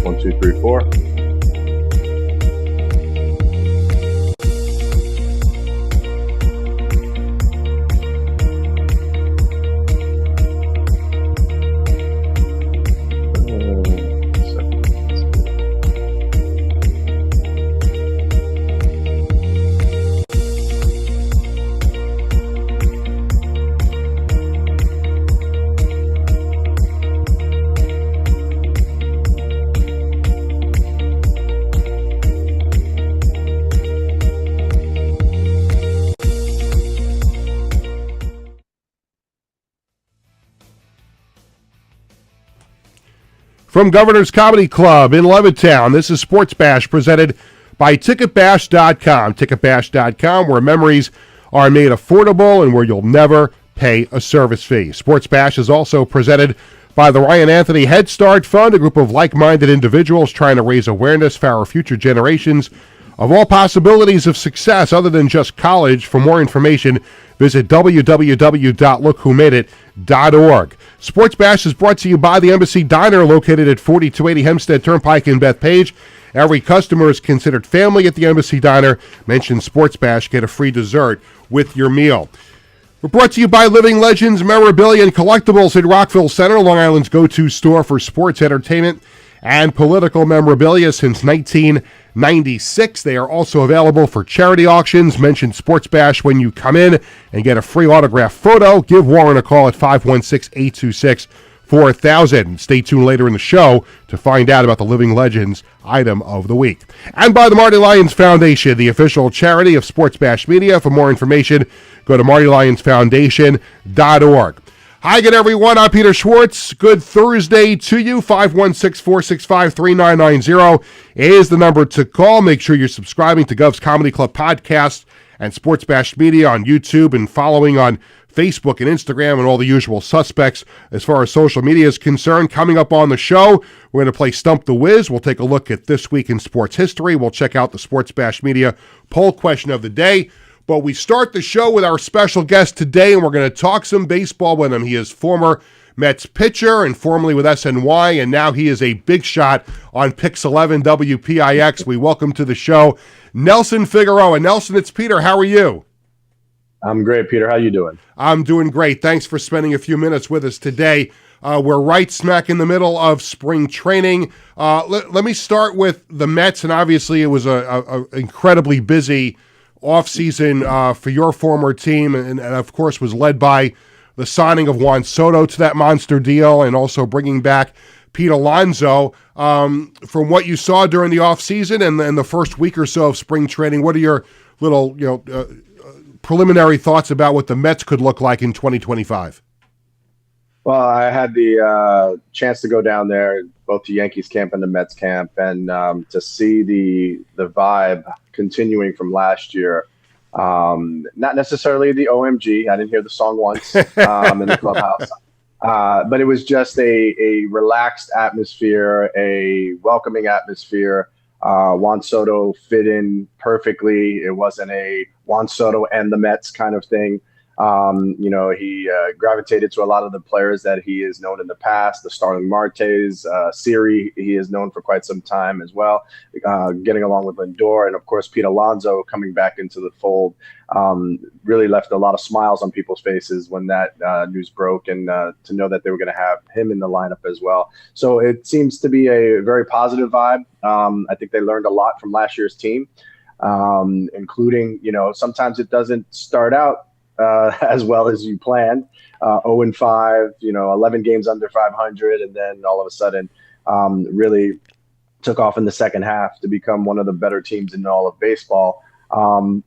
1, 2, 3, 4. From Governor's Comedy Club in Levittown, this is Sports Bash presented by TicketBash.com. TicketBash.com, where memories are made affordable and where you'll never pay a service fee. Sports Bash is also presented by the Ryan Anthony Head Start Fund, a group of like-minded individuals trying to raise awareness for our future generations of all possibilities of success other than just college. For more information, visit www.lookwhomadeit.org. Sports Bash is brought to you by the Embassy Diner, located at 4280 Hempstead Turnpike in Bethpage. Every customer is considered family at the Embassy Diner. Mention Sports Bash, get a free dessert with your meal. We're brought to you by Living Legends Memorabilia and Collectibles in Rockville Center, Long Island's go-to store for sports, entertainment, and political memorabilia since 1996. They are also available for charity auctions. Mention Sports Bash when you come in and get a free autographed photo. Give Warren a call at 516-826-4000. Stay tuned later in the show to find out about the Living Legends item of the week. And by the Marty Lyons Foundation, the official charity of Sports Bash Media. For more information, go to martylyonsfoundation.org. Hi again, everyone. I'm Peter Schwartz. Good Thursday to you. 516-465-3990 is the number to call. Make sure you're subscribing to Govs Comedy Club podcast and Sports Bash Media on YouTube and following on Facebook and Instagram and all the usual suspects as far as social media is concerned. Coming up on the show, we're going to play Stump the Wiz. We'll take a look at this week in sports history. We'll check out the Sports Bash Media poll question of the day. But we start the show with our special guest today, and we're going to talk some baseball with him. He is former Mets pitcher and formerly with SNY, and now he is a big shot on Pix 11 WPIX. We welcome to the show Nelson Figueroa. Nelson, it's Peter. How are you? I'm great, Peter. How you doing? I'm doing great. Thanks for spending a few minutes with us today. We're right smack in the middle of spring training. Let me start with the Mets, and obviously it was a incredibly busy offseason for your former team, and of course was led by the signing of Juan Soto to that monster deal and also bringing back Pete Alonso. From what you saw during the offseason and then the first week or so of spring training, what are your little preliminary thoughts about what the Mets could look like in 2025? Well, I had the chance to go down there, both to Yankees camp and the Mets camp, and to see the vibe continuing from last year. Not necessarily the OMG. I didn't hear the song once in the clubhouse. But it was just a relaxed atmosphere, a welcoming atmosphere. Juan Soto fit in perfectly. It wasn't a Juan Soto and the Mets kind of thing. He gravitated to a lot of the players that he has known in the past, the Starling Martes, Siri, he is known for quite some time as well, getting along with Lindor, and of course Pete Alonso coming back into the fold, really left a lot of smiles on people's faces when that news broke, and to know that they were going to have him in the lineup as well. So it seems to be a very positive vibe. I think they learned a lot from last year's team, including, sometimes it doesn't start out as well as you planned, 0-5, 11 games under 500, and then all of a sudden really took off in the second half to become one of the better teams in all of baseball.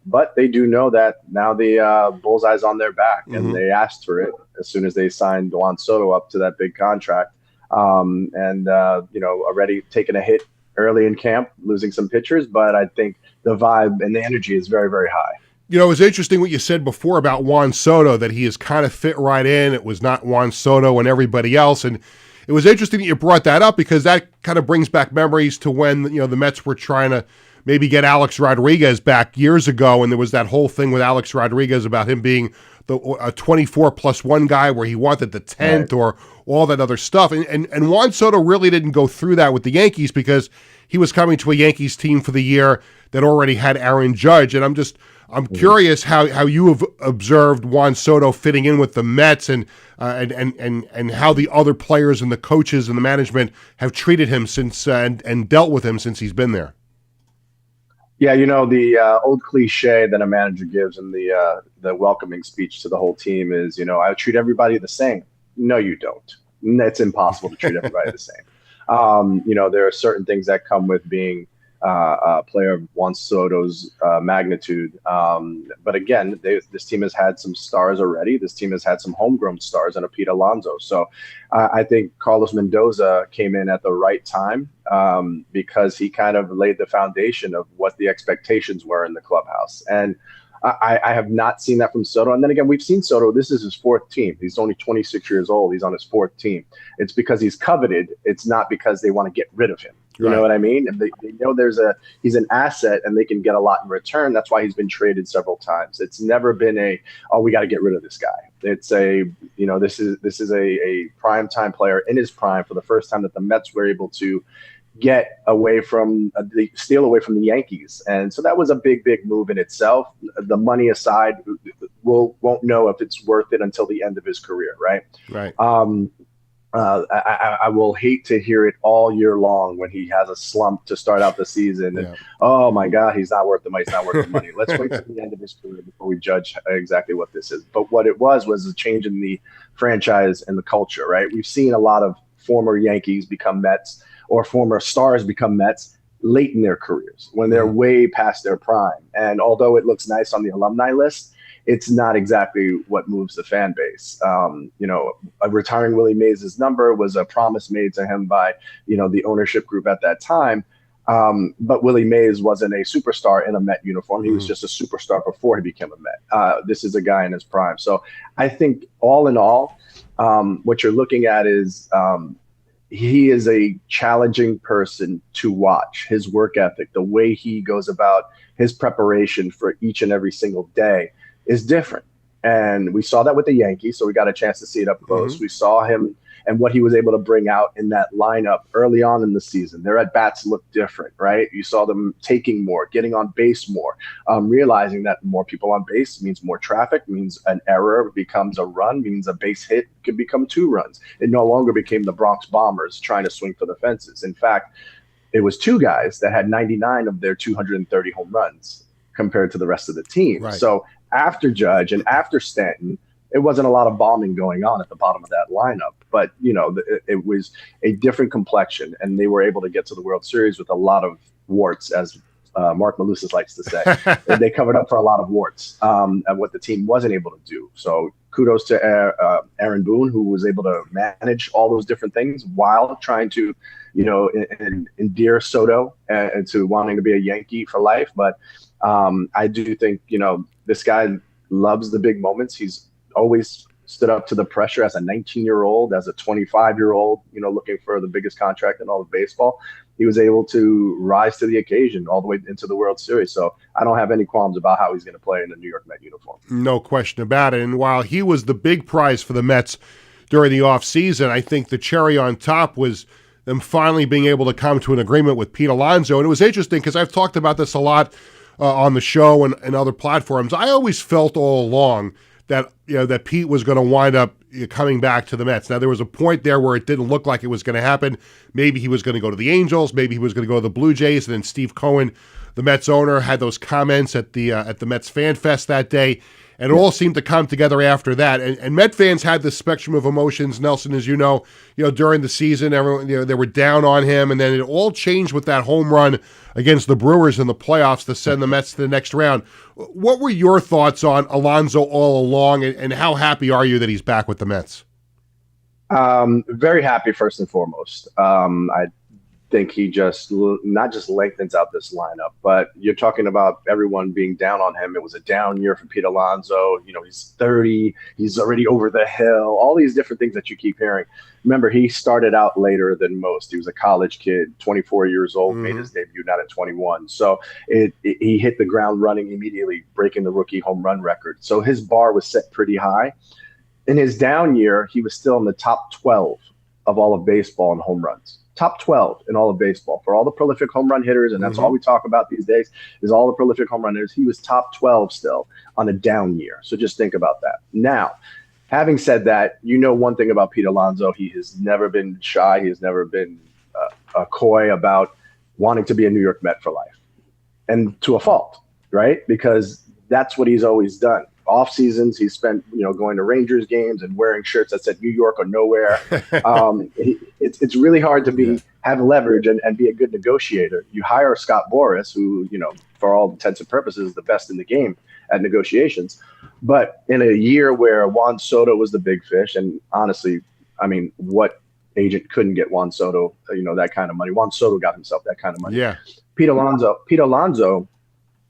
But they do know that now the bullseye's on their back, and they asked for it as soon as they signed Juan Soto up to that big contract. Already taking a hit early in camp, losing some pitchers, but I think the vibe and the energy is very, very high. It was interesting what you said before about Juan Soto, that he has kind of fit right in. It was not Juan Soto and everybody else. And it was interesting that you brought that up because that kind of brings back memories to when, the Mets were trying to maybe get Alex Rodriguez back years ago. And there was that whole thing with Alex Rodriguez about him being a 24+1 guy where he wanted the 10th or all that other stuff. And Juan Soto really didn't go through that with the Yankees because he was coming to a Yankees team for the year that already had Aaron Judge. And I'm curious how you have observed Juan Soto fitting in with the Mets and how the other players and the coaches and the management have treated him since and dealt with him since he's been there. Yeah, the old cliche that a manager gives in the welcoming speech to the whole team is, I treat everybody the same. No, you don't. It's impossible to treat everybody the same. There are certain things that come with being a player of Juan Soto's magnitude. But again, this team has had some stars already. This team has had some homegrown stars and a Pete Alonso. So I think Carlos Mendoza came in at the right time because he kind of laid the foundation of what the expectations were in the clubhouse. And I have not seen that from Soto. And then again, we've seen Soto. This is his fourth team. He's only 26 years old. He's on his fourth team. It's because he's coveted. It's not because they want to get rid of him. You know what I mean? And they know he's an asset and they can get a lot in return. That's why he's been traded several times. It's never been we got to get rid of this guy. It's this is a prime time player in his prime for the first time that the Mets were able to get away from steal away from the Yankees. And so that was a big move in itself. The money aside, won't know if it's worth it until the end of his career. Right. I will hate to hear it all year long when he has a slump to start out the season. And, oh my God, he's not worth the money. He's not worth the money. Let's wait till the end of his career before we judge exactly what this is. But what it was a change in the franchise and the culture, right? We've seen a lot of former Yankees become Mets or former stars become Mets late in their careers when they're way past their prime. And although it looks nice on the alumni list, it's not exactly what moves the fan base. Retiring Willie Mays' number was a promise made to him by, the ownership group at that time. But Willie Mays wasn't a superstar in a Met uniform. He was just a superstar before he became a Met. This is a guy in his prime. So I think all in all, what you're looking at is he is a challenging person to watch. His work ethic, the way he goes about his preparation for each and every single day is different. And we saw that with the Yankees, so we got a chance to see it up close. We saw him and what he was able to bring out in that lineup early on in the season. Their at-bats looked different, right? You saw them taking more, getting on base more, realizing that more people on base means more traffic, means an error becomes a run, means a base hit could become 2 runs. It no longer became the Bronx Bombers trying to swing for the fences. In fact, it was 2 guys that had 99 of their 230 home runs compared to the rest of the team. Right. So after Judge and after Stanton, it wasn't a lot of bombing going on at the bottom of that lineup. But, it was a different complexion, and they were able to get to the World Series with a lot of warts, as Mark Malusis likes to say. They covered up for a lot of warts and what the team wasn't able to do. So kudos to Aaron Boone, who was able to manage all those different things while trying to, endear Soto to wanting to be a Yankee for life. But I do think, this guy loves the big moments. He's always stood up to the pressure as a 19-year-old, as a 25-year-old, looking for the biggest contract in all of baseball. He was able to rise to the occasion all the way into the World Series. So I don't have any qualms about how he's going to play in a New York Met uniform. No question about it. And while he was the big prize for the Mets during the offseason, I think the cherry on top was them finally being able to come to an agreement with Pete Alonso. And it was interesting because I've talked about this a lot on the show and other platforms. I always felt all along that that Pete was going to wind up coming back to the Mets. Now, there was a point there where it didn't look like it was going to happen. Maybe he was going to go to the Angels. Maybe he was going to go to the Blue Jays. And then Steve Cohen, the Mets owner, had those comments at the Mets Fan Fest that day. And it all seemed to come together after that. And Met fans had this spectrum of emotions, Nelson, as you know, during the season, everyone, they were down on him. And then it all changed with that home run against the Brewers in the playoffs to send the Mets to the next round. What were your thoughts on Alonso all along, and how happy are you that he's back with the Mets? Very happy, first and foremost. I think he just not just lengthens out this lineup, but you're talking about everyone being down on him. It was a down year for Pete Alonso. He's 30. He's already over the hill. All these different things that you keep hearing. Remember, he started out later than most. He was a college kid, 24 years old, made his debut not at 21. So he hit the ground running immediately, breaking the rookie home run record. So his bar was set pretty high. In his down year, he was still in the top 12 of all of baseball in home runs. Top 12 in all of baseball for all the prolific home run hitters. And that's all we talk about these days is all the prolific home run hitters. He was top 12 still on a down year. So just think about that. Now, having said that, one thing about Pete Alonso, he has never been shy. He has never been coy about wanting to be a New York Met for life, and to a fault, right? Because that's what he's always done. Off seasons, he spent, going to Rangers games and wearing shirts that said New York or nowhere. It's really hard to have leverage and be a good negotiator. You hire Scott Boras, who, for all intents and purposes, is the best in the game at negotiations. But in a year where Juan Soto was the big fish, and honestly, I mean, what agent couldn't get Juan Soto, that kind of money? Juan Soto got himself that kind of money. Yeah. Pete Alonso,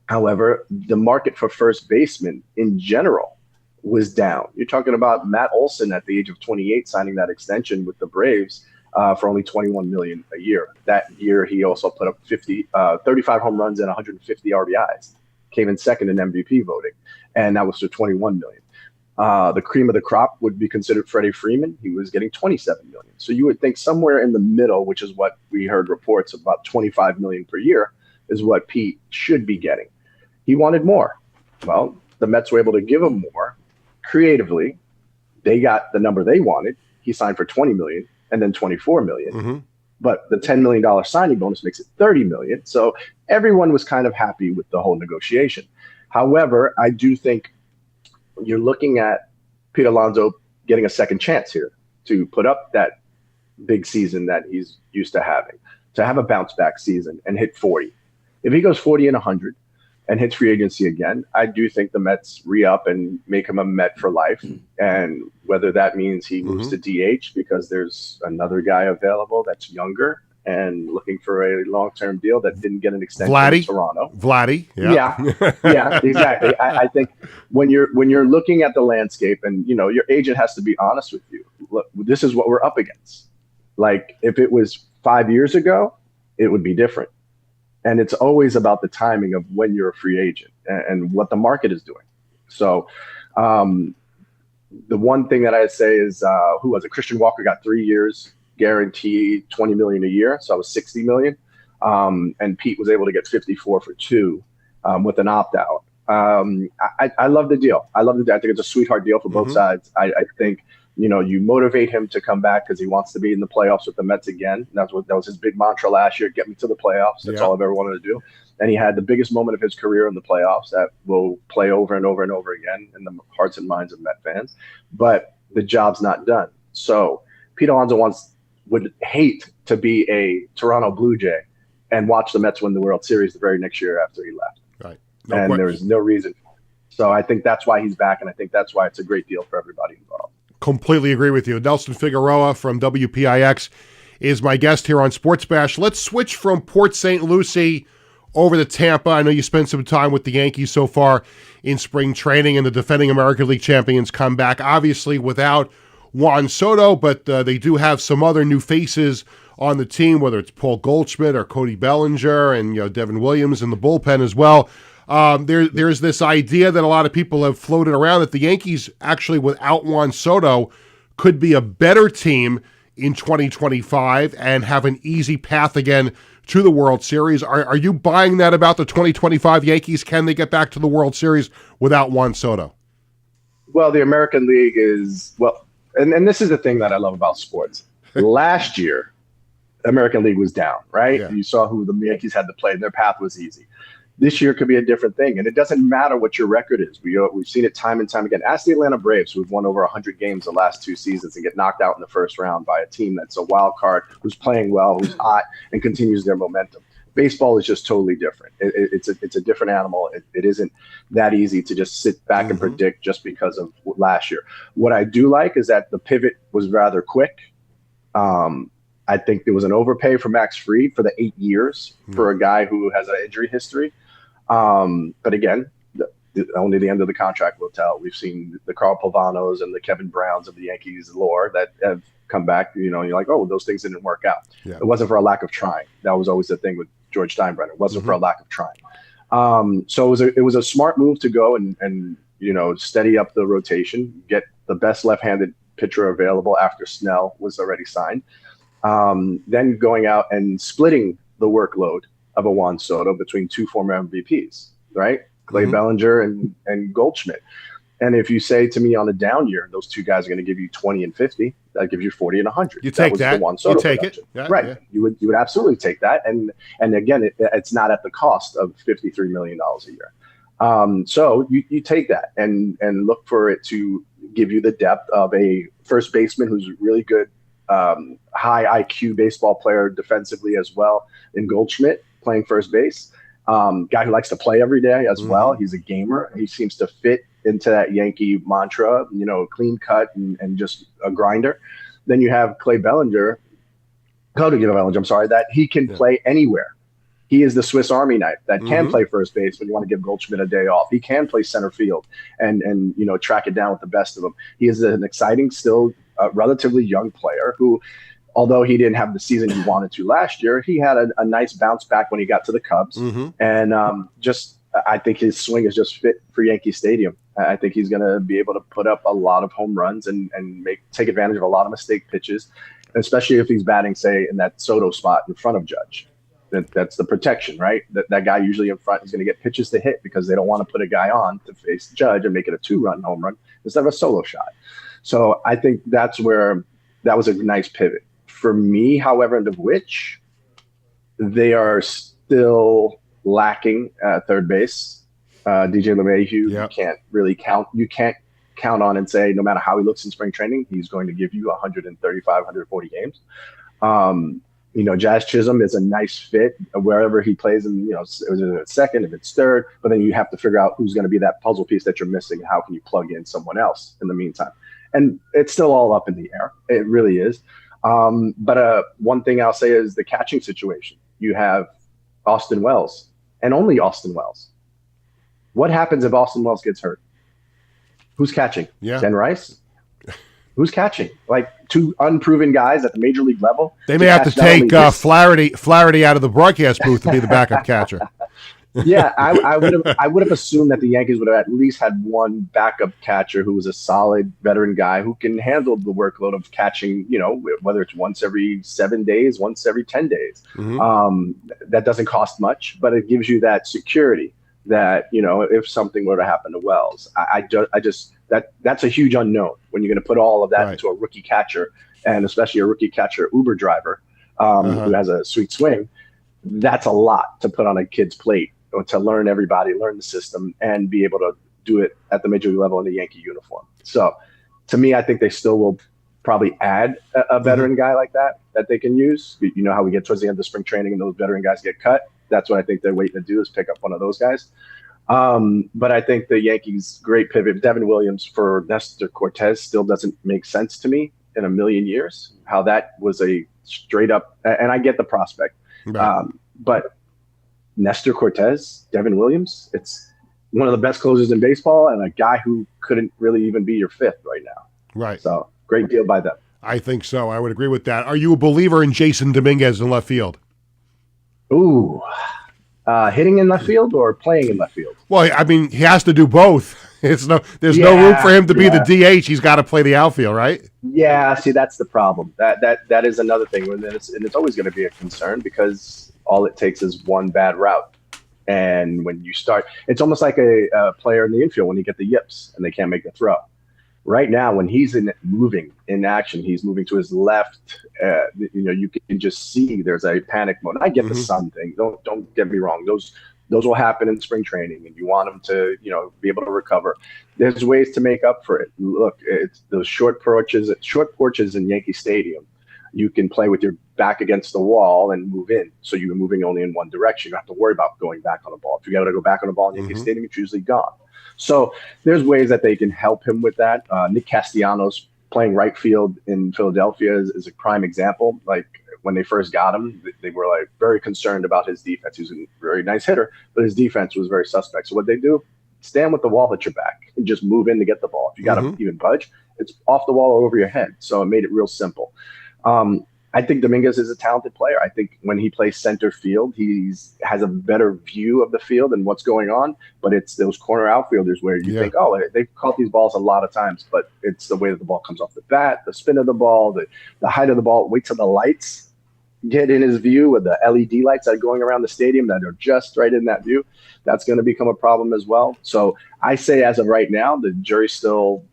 however, the market for first baseman in general was down. You're talking about Matt Olson at the age of 28 signing that extension with the Braves for only $21 million a year. That year, he also put up 35 home runs and 150 RBIs. Came in second in MVP voting, and that was for $21 million. The cream of the crop would be considered Freddie Freeman. He was getting $27 million. So you would think somewhere in the middle, which is what we heard reports about $25 million per year, is what Pete should be getting. He wanted more. Well, the Mets were able to give him more creatively. They got the number they wanted. He signed for $20 million and then $24 million. But the $10 million signing bonus makes it $30 million. So everyone was kind of happy with the whole negotiation. However, I do think you're looking at Pete Alonso getting a second chance here to put up that big season that he's used to having, to have a bounce back season and hit 40. If he goes 40 and 100 and hits free agency again, I do think the Mets re-up and make him a Met for life. And whether that means he moves to DH because there's another guy available that's younger and looking for a long-term deal that didn't get an extension in Toronto. Yeah, exactly. I think when you're looking at the landscape and, your agent has to be honest with you. Look, this is what we're up against. Like if it was 5 years ago, it would be different. And it's always about the timing of when you're a free agent and what the market is doing. So the one thing that I say is, who was it? Christian Walker got 3 years, guaranteed $20 million a year. So I was $60 million. And Pete was able to get 54 for 2 with an opt-out. I love the deal. I think it's a sweetheart deal for both sides. I think, you motivate him to come back because he wants to be in the playoffs with the Mets again. That was his big mantra last year, get me to the playoffs. That's all I've ever wanted to do. And he had the biggest moment of his career in the playoffs that will play over and over and over again in the hearts and minds of Met fans. But the job's not done. So Pete Alonso would hate to be a Toronto Blue Jay and watch the Mets win the World Series the very next year after he left. Right. And there's no reason. So I think that's why he's back, and I think that's why it's a great deal for everybody involved. Completely agree with you. Nelson Figueroa from WPIX is my guest here on Sports Bash. Let's switch from Port St. Lucie over to Tampa. I know you spent some time with the Yankees so far in spring training, and the defending American League champions come back, obviously without Juan Soto, but they do have some other new faces on the team, whether it's Paul Goldschmidt or Cody Bellinger and Devin Williams in the bullpen as well. There's this idea that a lot of people have floated around that the Yankees, actually without Juan Soto, could be a better team in 2025 and have an easy path again to the World Series. Are you buying that about the 2025 Yankees? Can they get back to the World Series without Juan Soto? Well, the American League is, and this is the thing that I love about sports. Last year, the American League was down, right? Yeah. You saw who the Yankees had to play, and their path was easy. This year could be a different thing, and it doesn't matter what your record is. We've seen it time and time again. Ask the Atlanta Braves, who've won over 100 games the last 2 seasons and get knocked out in the first round by a team that's a wild card, who's playing well, who's hot, and continues their momentum. Baseball is just totally different. It's a different animal. It isn't that easy to just sit back and predict just because of last year. What I do like is that the pivot was rather quick. I think there was an overpay for Max Fried for the 8 years for a guy who has an injury history. But again, only the end of the contract will tell. We've seen the Carl Pavanos and the Kevin Browns of the Yankees lore that have come back. You're like, oh, those things didn't work out. Yeah. It wasn't for a lack of trying. That was always the thing with George Steinbrenner. It wasn't for a lack of trying. So it was a smart move to go and steady up the rotation, get the best left-handed pitcher available after Snell was already signed. Then going out and splitting the workload of a Juan Soto between two former MVPs, right? Clay Bellinger and Goldschmidt. And if you say to me on a down year, those two guys are going to give you 20 and 50, that gives you 40 and 100. You take that. You take production. It. Yeah, right. Yeah. You would absolutely take that. And again, it's not at the cost of $53 million a year. So you take that and look for it to give you the depth of a first baseman who's really good, high IQ baseball player defensively as well in Goldschmidt playing first base. Guy who likes to play every day as well. He's a gamer. He seems to fit into that Yankee mantra, clean cut and just a grinder. Then you have Cody Bellinger, that he can play anywhere. He is the Swiss Army knife that can play first base when you want to give Goldschmidt a day off. He can play center field and track it down with the best of them. He is an exciting, still relatively young player who, although he didn't have the season he wanted to last year, he had a nice bounce back when he got to the Cubs. And I think his swing is just fit for Yankee Stadium. I think he's going to be able to put up a lot of home runs and take advantage of a lot of mistake pitches, especially if he's batting, say, in that Soto spot in front of Judge. That's the protection, right? That guy usually in front is going to get pitches to hit because they don't want to put a guy on to face Judge and make it a 2-run home run instead of a solo shot. So I think that's where that was a nice pivot. For me, however, of which they are still lacking at third base. DJ LeMahieu, you can't really count. You can't count on and say no matter how he looks in spring training, he's going to give you 135, 140 games. Jazz Chisholm is a nice fit wherever he plays, and is it second, if it's third, but then you have to figure out who's going to be that puzzle piece that you're missing. How can you plug in someone else in the meantime? And it's still all up in the air. It really is. But one thing I'll say is the catching situation. You have Austin Wells and only Austin Wells. What happens if Austin Wells gets hurt? Who's catching? Ken Rice? Who's catching? Like two unproven guys at the major league level? They may have to take Flaherty out of the broadcast booth to be the backup catcher. Yeah, I would have assumed that the Yankees would have at least had one backup catcher who was a solid veteran guy who can handle the workload of catching, whether it's once every 7 days, once every 10 days. That doesn't cost much, but it gives you that security that, if something were to happen to Wells, that's a huge unknown when you're going to put all of that into a rookie catcher, and especially a rookie catcher Uber driver who has a sweet swing. That's a lot to put on a kid's plate, or to learn everybody, learn the system, and be able to do it at the major league level in the Yankee uniform. So to me, I think they still will probably add a veteran guy like that they can use. You know how we get towards the end of spring training and those veteran guys get cut? That's what I think they're waiting to do, is pick up one of those guys. But I think the Yankees' great pivot, Devin Williams for Nestor Cortez, still doesn't make sense to me in a million years, how that was a straight up, and I get the prospect. Right. But Nestor Cortez, Devin Williams, it's one of the best closers in baseball, and a guy who couldn't really even be your fifth right now. Right. So great deal by them. I think so. I would agree with that. Are you a believer in Jason Dominguez in left field? Ooh, hitting in left field or playing in left field? Well, I mean, he has to do both. There's no room for him to be the DH. He's got to play the outfield, right? Yeah. See, that's the problem. That is another thing, and it's always going to be a concern because all it takes is one bad route. And when you start, it's almost like a player in the infield when you get the yips and they can't make the throw. Right now, when he's moving in action, he's moving to his left. You can just see there's a panic mode. I get the sun thing. Don't get me wrong. Those will happen in spring training, and you want them to be able to recover. There's ways to make up for it. Look, it's those short porches in Yankee Stadium. You can play with your back against the wall and move in. So you're moving only in one direction. You don't have to worry about going back on the ball. If you got to go back on the ball in Yankee Stadium, it's usually gone. So there's ways that they can help him with that. Nick Castellanos playing right field in Philadelphia is a prime example. Like when they first got him, they were like very concerned about his defense. He was a very nice hitter, but his defense was very suspect. So what they do, stand with the wall at your back and just move in to get the ball. If you got to even budge, it's off the wall or over your head. So it made it real simple. I think Dominguez is a talented player. I think when he plays center field, has a better view of the field and what's going on. But it's those corner outfielders where you think, oh, they've caught these balls a lot of times, but it's the way that the ball comes off the bat, the spin of the ball, the height of the ball. Wait till the lights get in his view with the LED lights that are going around the stadium that are just right in that view. That's going to become a problem as well. So I say as of right now, the jury's still,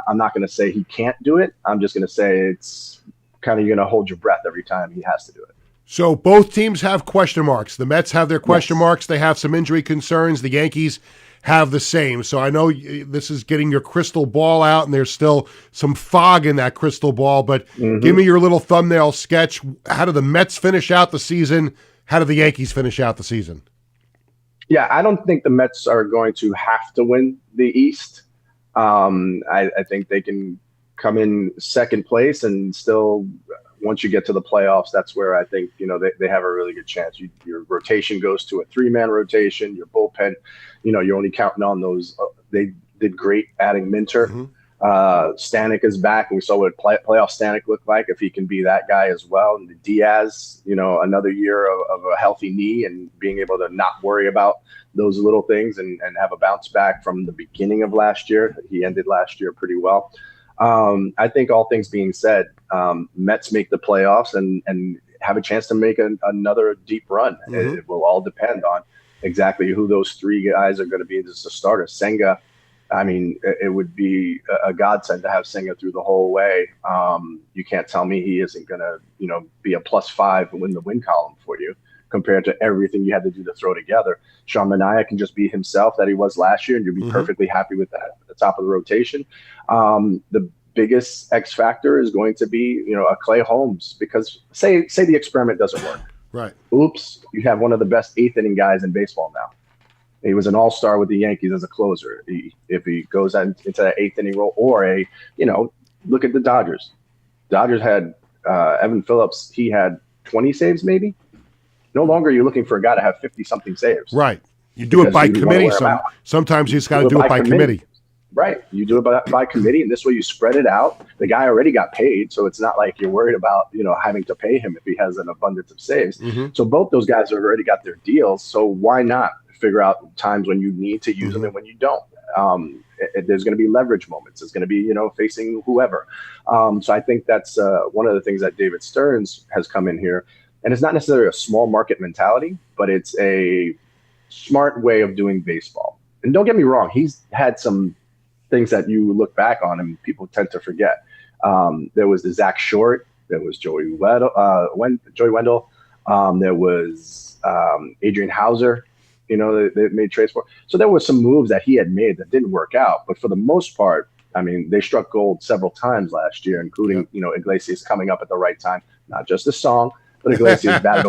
I'm not going to say he can't do it. I'm just going to say it's kind of you're going to hold your breath every time he has to do it. So both teams have question marks. The Mets have their question marks. They have some injury concerns. The Yankees have the same. So I know this is getting your crystal ball out, and there's still some fog in that crystal ball, but give me your little thumbnail sketch. How do the Mets finish out the season? How do the Yankees finish out the season? Yeah, I don't think the Mets are going to have to win the East. I think they can come in second place and still, once you get to the playoffs, that's where I think, they have a really good chance. Your rotation goes to a 3-man rotation, your bullpen, you're only counting on those. They did great adding Minter. Stanek is back, and we saw what playoff Stanek looked like if he can be that guy as well. And Diaz, another year of a healthy knee and being able to not worry about those little things and have a bounce back from the beginning of last year. He ended last year pretty well. I think all things being said, Mets make the playoffs and have a chance to make another deep run. It will all depend on exactly who those 3 guys are going to be as a starter. Senga, I mean, it would be a godsend to have Senga through the whole way. You can't tell me he isn't going to, be a +5 and win the win column for you compared to everything you had to do to throw together. Sean Manaea can just be himself that he was last year, and you'll be perfectly happy with that at the top of the rotation. The biggest X factor is going to be, a Clay Holmes, because say the experiment doesn't work. Right. Oops, you have one of the best 8th inning guys in baseball now. He was an all-star with the Yankees as a closer. If he goes into that 8th inning role, or look at the Dodgers. Dodgers had Evan Phillips. He had 20 saves maybe. No longer you're looking for a guy to have 50-something saves. Right. You do it by committee. Sometimes you just got to do it by committee. Right. You do it by committee, and this way you spread it out. The guy already got paid, so it's not like you're worried about, having to pay him if he has an abundance of saves. So both those guys have already got their deals, so why not figure out times when you need to use them and when you don't? There's going to be leverage moments. There's going to be, facing whoever. So I think that's one of the things that David Stearns has come in here. And it's not necessarily a small market mentality, but it's a smart way of doing baseball. And don't get me wrong, he's had some things that you look back on and people tend to forget. There was the Zach Short, there was Joey Wendell, there was Adrian Hauser, they made trades for. So there were some moves that he had made that didn't work out. But for the most part, I mean, they struck gold several times last year, including, Iglesias coming up at the right time. Not just a song, but Iglesias batted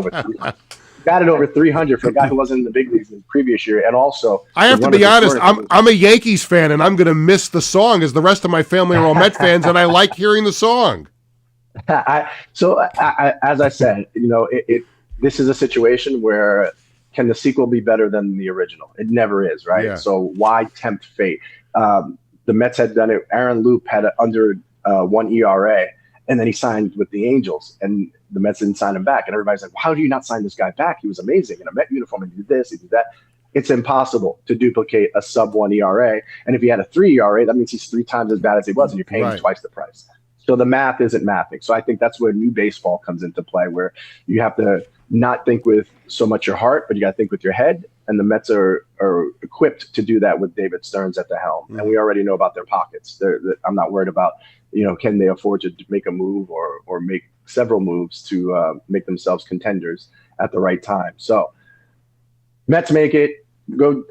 over 300 for a guy who wasn't in the big leagues in the previous year. And also, I have to be honest, I'm a Yankees fan, and I'm going to miss the song as the rest of my family are all Met fans, and I like hearing the song. As I said, this is a situation where can the sequel be better than the original? It never is, right? Yeah. So why tempt fate? The Mets had done it. Aaron Loop had an under 1 ERA, and then he signed with the Angels, and the Mets didn't sign him back. And everybody's like, well, how do you not sign this guy back? He was amazing in a Met uniform, and he did this, he did that. It's impossible to duplicate a sub-1 ERA. And if he had a 3 ERA, that means he's 3 times as bad as he was, and you're paying him twice the price. So the math isn't mathing. So I think that's where new baseball comes into play, where you have to not think with so much your heart, but you got to think with your head. And the Mets are equipped to do that with David Stearns at the helm. And we already know about their pockets. I'm not worried about, can they afford to make a move or make several moves to make themselves contenders at the right time. So Mets make it.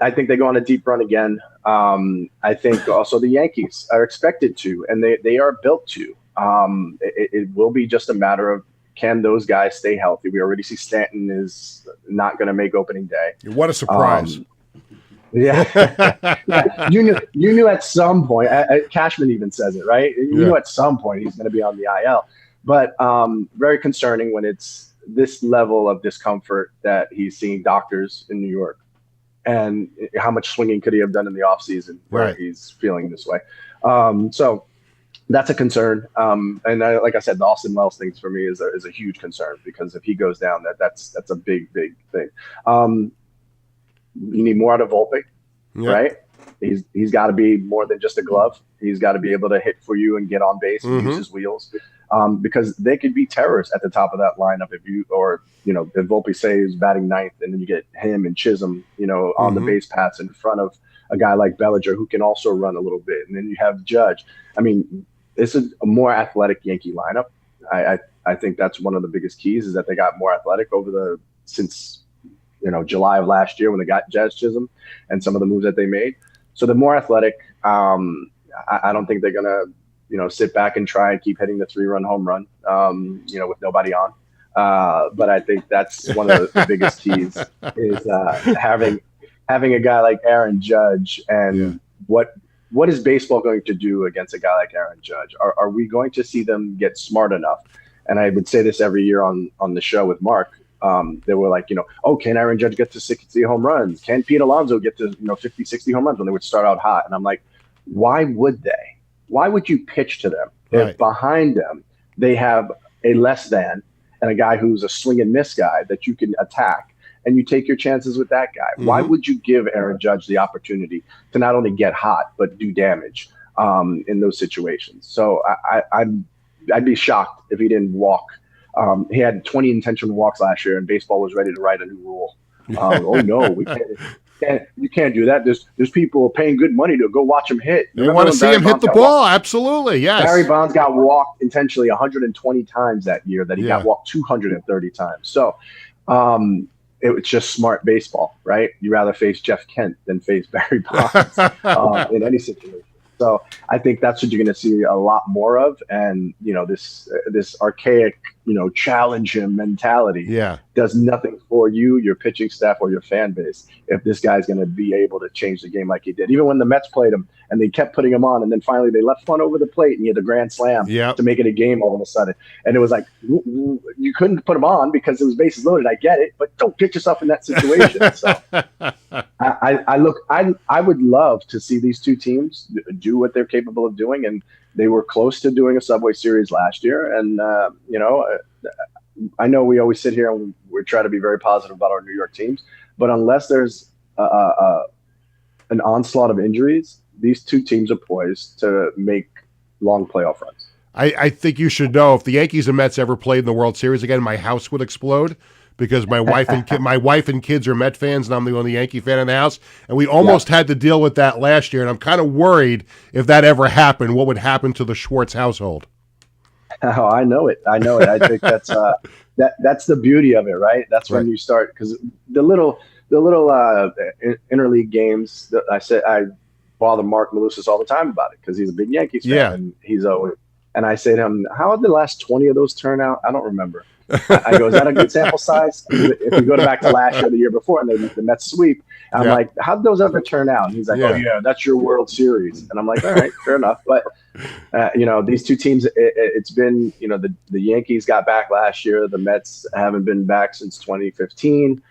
I think they go on a deep run again. I think also the Yankees are expected to, and they are built to. It will be just a matter of, can those guys stay healthy? We already see Stanton is not going to make opening day. What a surprise. Yeah. You knew at some point, Cashman even says it, right? You knew at some point he's going to be on the IL. But very concerning when it's this level of discomfort that he's seeing doctors in New York. And how much swinging could he have done in the offseason where Right. he's feeling this way? So that's a concern. And like I said, the Austin Wells things for me is a huge concern, because if he goes down, that's a big thing. You need more out of Volpe, Yeah. right? He's got to be more than just a glove. He's got to be able to hit for you and get on base and use his wheels, because they could be terrorists at the top of that lineup if Volpe say is batting ninth, and then you get him and Chisholm, on the base paths in front of a guy like Bellinger who can also run a little bit, and then you have Judge. I mean, this is a more athletic Yankee lineup. I think that's one of the biggest keys, is that they got more athletic since July of last year when they got Jazz Chisholm and some of the moves that they made. So they're more athletic. I don't think they're gonna sit back and try and keep hitting the 3-run home run with nobody on. But I think that's one of the biggest keys is having a guy like Aaron Judge, and what is baseball going to do against a guy like Aaron Judge? Are we going to see them get smart enough? And I would say this every year on the show with Mark. They were like, can Aaron Judge get to 60 home runs? Can Pete Alonso get to 50, 60 home runs when they would start out hot? And I'm like, why would they? Why would you pitch to them if behind them they have a less than and a guy who's a swing and miss guy that you can attack, and you take your chances with that guy? Why would you give Aaron Judge the opportunity to not only get hot but do damage in those situations? So I'd be shocked if he didn't walk. He had 20 intentional walks last year, and baseball was ready to write a new rule. Oh no, we can't. You can't do that. There's people paying good money to go watch him hit. They want to see him hit the ball. Absolutely, yes. Barry Bonds got walked intentionally 120 times that year. That he got walked 230 times. So it's just smart baseball, right? You rather face Jeff Kent than face Barry Bonds in any situation. So I think that's what you're going to see a lot more of, and this archaic challenge him mentality does nothing for you, your pitching staff, or your fan base if this guy's going to be able to change the game like he did. Even when the Mets played him and they kept putting him on, and then finally they left one over the plate and he had a grand slam to make it a game all of a sudden, and it was like you couldn't put him on because it was bases loaded. I get it, but don't get yourself in that situation. So I would love to see these two teams do what they're capable of doing, and they were close to doing a Subway Series last year. And I know we always sit here and we try to be very positive about our New York teams, but unless there's an onslaught of injuries, these two teams are poised to make long playoff runs. I think you should know, if the Yankees and Mets ever played in the World Series again, my house would explode, because my wife and kids are Met fans, and I'm the only Yankee fan in the house. And we almost had to deal with that last year, and I'm kind of worried if that ever happened, what would happen to the Schwartz household. Oh, I know it. I think that's that's the beauty of it, right? That's when you start, because the little interleague games. I bother Mark Malusis all the time about it, because he's a big Yankees fan, and he's always. And I say to him, "How did the last 20 of those turn out?" I don't remember. I go, "Is that a good sample size?" If you go back to last year, the year before, and the Mets sweep, I'm like, "How did those ever turn out?" And he's like, "Oh yeah, that's your World Series." And I'm like, "All right, fair enough." But these two teams, it's been the Yankees got back last year. The Mets haven't been back since 2015.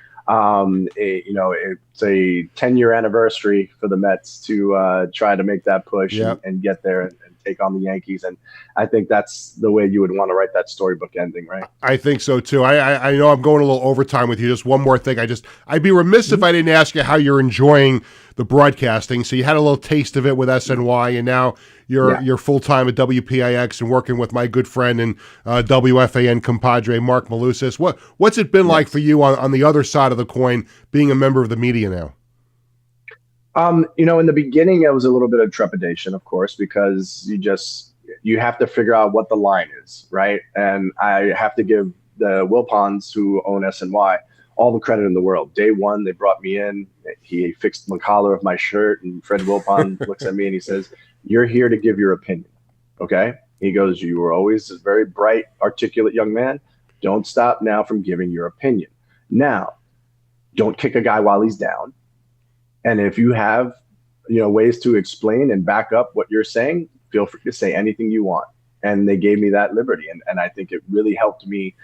It's a 10-year anniversary for the Mets to try to make that push and get there and take on the Yankees. And I think that's the way you would want to write that storybook ending, right? I think so too. I know I'm going a little overtime with you. Just one more thing. I'd be remiss if I didn't ask you how you're enjoying the broadcasting. So you had a little taste of it with SNY, and now you're full-time at WPIX and working with my good friend and WFAN compadre, Mark Malusis. What's it been like for you on the other side of the coin, being a member of the media now? In the beginning, it was a little bit of trepidation, of course, because you have to figure out what the line is, right? And I have to give the Wilpons, who own SNY, all the credit in the world. Day one, they brought me in. He fixed the collar of my shirt, and Fred Wilpon looks at me and he says, "You're here to give your opinion, okay?" He goes, "You were always a very bright, articulate young man. Don't stop now from giving your opinion. Now, don't kick a guy while he's down. And if you have, ways to explain and back up what you're saying, feel free to say anything you want. and they gave me that liberty. And I think it really helped me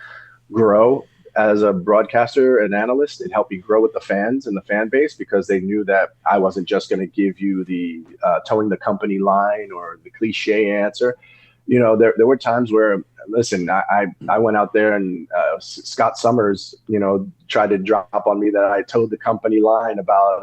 grow as a broadcaster and analyst. It helped me grow with the fans and the fan base, because they knew that I wasn't just going to give you the towing the company line or the cliche answer. You know, there were times where, listen, I went out there and Scott Summers, you know, tried to drop on me that I towed the company line about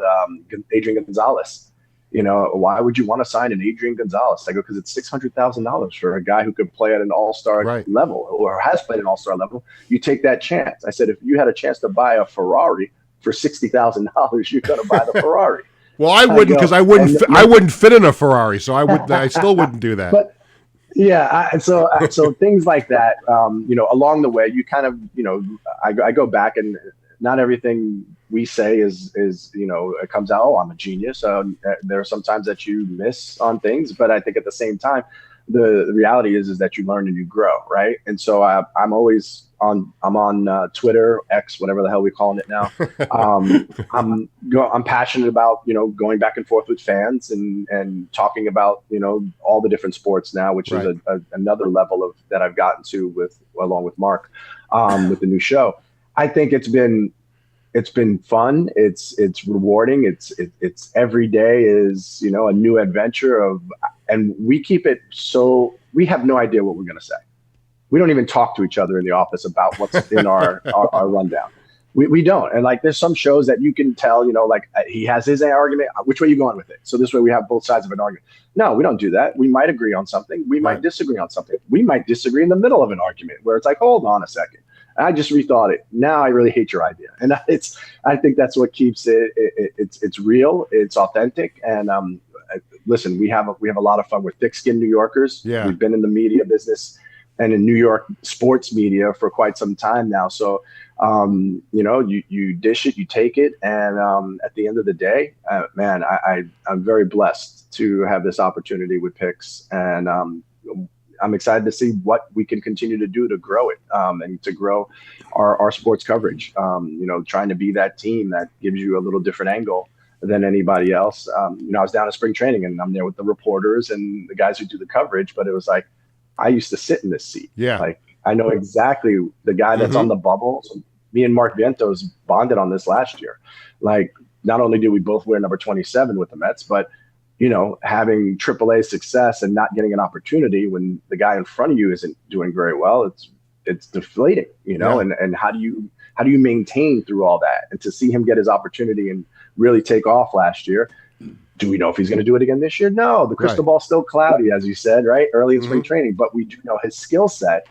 Adrian Gonzalez. You know, why would you want to sign an Adrian Gonzalez? I go, because it's $600,000 for a guy who could play at an all-star level, or has played an all-star level. You take that chance. I said, if you had a chance to buy a Ferrari for $60,000, you're going to buy the Ferrari. Well, I wouldn't, because I wouldn't fit in a Ferrari, so I still wouldn't do that. But yeah, so things like that, you know, along the way, you kind of, you know, I go back, and not everything we say is, you know, it comes out, oh, I'm a genius. There are some times that you miss on things, but I think at the same time, the reality is that you learn and you grow, right? And so I'm always on Twitter, X, whatever the hell we're calling it now. I'm passionate about, you know, going back and forth with fans and talking about, you know, all the different sports now, which is another level of that I've gotten to along with Mark with the new show. I think it's been fun. It's rewarding. It's every day is, you know, a new adventure and we keep it so we have no idea what we're going to say. We don't even talk to each other in the office about what's in our rundown. We don't. And like, there's some shows that you can tell, you know, like he has his argument. Which way are you going with it? So this way we have both sides of an argument. No, we don't do that. We might agree on something. We might disagree on something. We might disagree in the middle of an argument where it's like, hold on a second. I just rethought it. Now I really hate your idea, and I think that's what keeps it's real, it's authentic, and listen, we have a lot of fun. We're thick-skinned New Yorkers. Yeah, we've been in the media business and in New York sports media for quite some time now. So, you know, you dish it, you take it, and at the end of the day, man, I'm very blessed to have this opportunity with Picks, and I'm excited to see what we can continue to do to grow it and to grow our sports coverage. You know, trying to be that team that gives you a little different angle than anybody else. You know, I was down at spring training, and I'm there with the reporters and the guys who do the coverage, but it was like, I used to sit in this seat. Yeah. Like, I know exactly the guy that's on the bubble. So me and Mark Vientos bonded on this last year. Like, not only do we both wear number 27 with the Mets, but you know, having AAA success and not getting an opportunity when the guy in front of you isn't doing very well, it's deflating, you know. Yeah. And how do you maintain through all that? And to see him get his opportunity and really take off last year, do we know if he's going to do it again this year? No, the crystal ball's still cloudy, as you said, right? Early in spring training, but we do know his skill set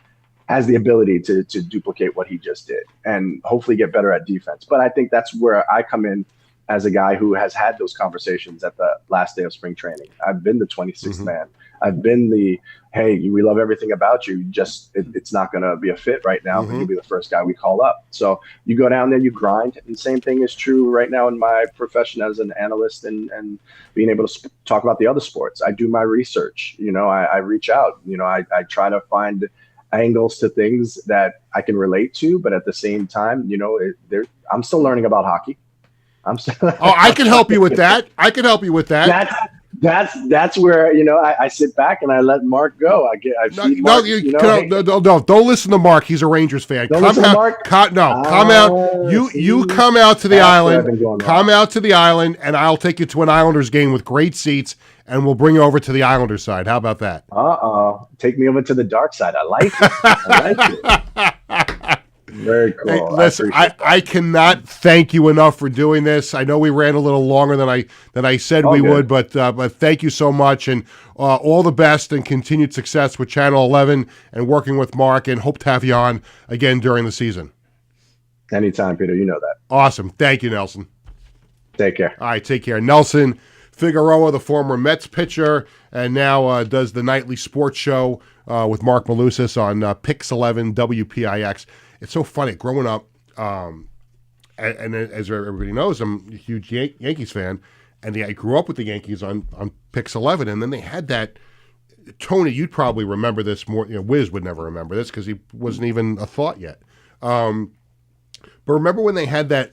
has the ability to duplicate what he just did and hopefully get better at defense. But I think that's where I come in as a guy who has had those conversations at the last day of spring training. I've been the 26th man. I've been the, hey, we love everything about you. Just it's not going to be a fit right now, but you'll be the first guy we call up. So you go down there, you grind. And the same thing is true right now in my profession as an analyst and being able to talk about the other sports. I do my research. You know, I reach out. You know, I try to find angles to things that I can relate to, but at the same time, you know, I'm still learning about hockey. I can help you with that. I can help you with that. That's where, you know, I sit back and I let Mark go. Don't listen to Mark. He's a Rangers fan. Come out. Come out. You come out to the island. Come out to the island, and I'll take you to an Islanders game with great seats, and we'll bring you over to the Islanders side. How about that? Take me over to the dark side. I like it. Very cool. Hey, listen, I cannot thank you enough for doing this. I know we ran a little longer than I said we would, but thank you so much, and all the best and continued success with Channel 11 and working with Mark, and hope to have you on again during the season. Anytime, Peter. You know that. Awesome. Thank you, Nelson. Take care. All right, take care. Nelson Figueroa, the former Mets pitcher, and now does the nightly sports show with Mark Malusis on Pix 11 WPIX. It's so funny growing up, and as everybody knows, I'm a huge Yankees fan, and I grew up with the Yankees on Pix 11, and then they had that. Tony, you'd probably remember this more. You know, Wiz would never remember this because he wasn't even a thought yet. But remember when they had that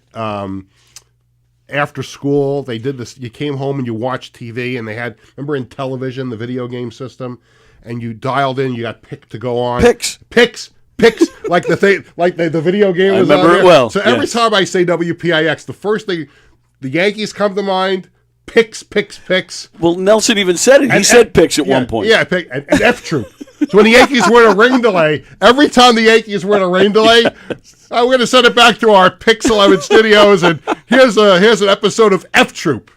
after school? They did this. You came home and you watched TV, and they had, remember in television, the video game system. and you dialed in, you got pick to go on. Picks, like the thing, like the video game was I remember on there. it well. So every time I say WPIX, the first thing, the Yankees come to mind. Picks. Well, Nelson even said it. He said picks at one point. Yeah, pick and F Troop. So when the Yankees were in a rain delay, every time the Yankees were in a rain delay, I'm going to send it back to our Pix 11 studios, and here's an episode of F Troop.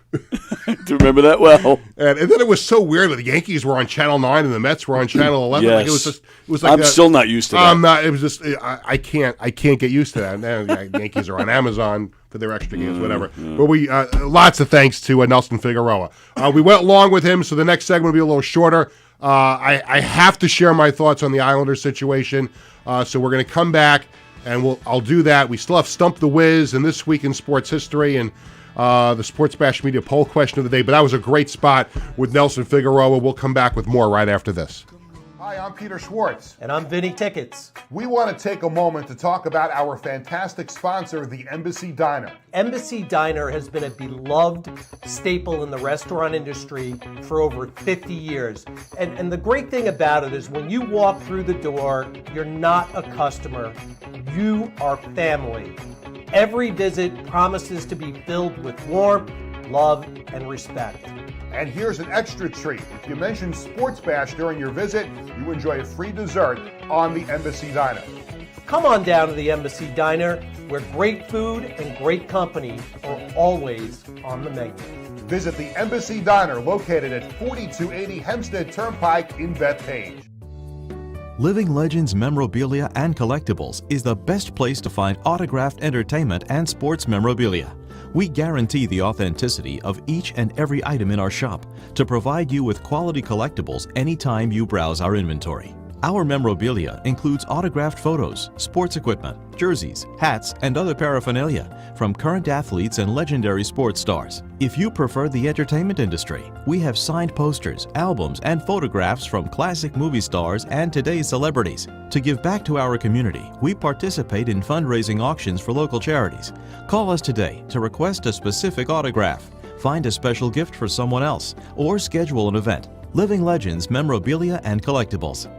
Do remember that well? And then it was so weird that the Yankees were on Channel 9 and the Mets were on Channel 11. Yes. Like it was like I'm still not used to that. I'm not. It was just I can't get used to that. And the Yankees are on Amazon for their extra games, whatever. But we lots of thanks to Nelson Figueroa. We went along with him, so the next segment will be a little shorter. I have to share my thoughts on the Islanders situation, so we're going to come back and I'll do that. We still have Stump the Wiz and This Week in Sports History and the Sports Bash Media poll question of the day. But that was a great spot with Nelson Figueroa. We'll come back with more right after this. Hi, I'm Peter Schwartz. And I'm Vinny Tickets. We want to take a moment to talk about our fantastic sponsor, the Embassy Diner. Embassy Diner has been a beloved staple in the restaurant industry for over 50 years. And the great thing about it is when you walk through the door, you're not a customer, you are family. Every visit promises to be filled with warmth, love, and respect. And here's an extra treat. If you mention Sports Bash during your visit, you enjoy a free dessert on the Embassy Diner. Come on down to the Embassy Diner, where great food and great company are always on the menu. Visit the Embassy Diner, located at 4280 Hempstead Turnpike in Bethpage. Living Legends Memorabilia and Collectibles is the best place to find autographed entertainment and sports memorabilia. We guarantee the authenticity of each and every item in our shop to provide you with quality collectibles anytime you browse our inventory. Our memorabilia includes autographed photos, sports equipment, jerseys, hats, and other paraphernalia from current athletes and legendary sports stars. If you prefer the entertainment industry, we have signed posters, albums, and photographs from classic movie stars and today's celebrities. To give back to our community, we participate in fundraising auctions for local charities. Call us today to request a specific autograph, find a special gift for someone else, or schedule an event. Living Legends Memorabilia and Collectibles.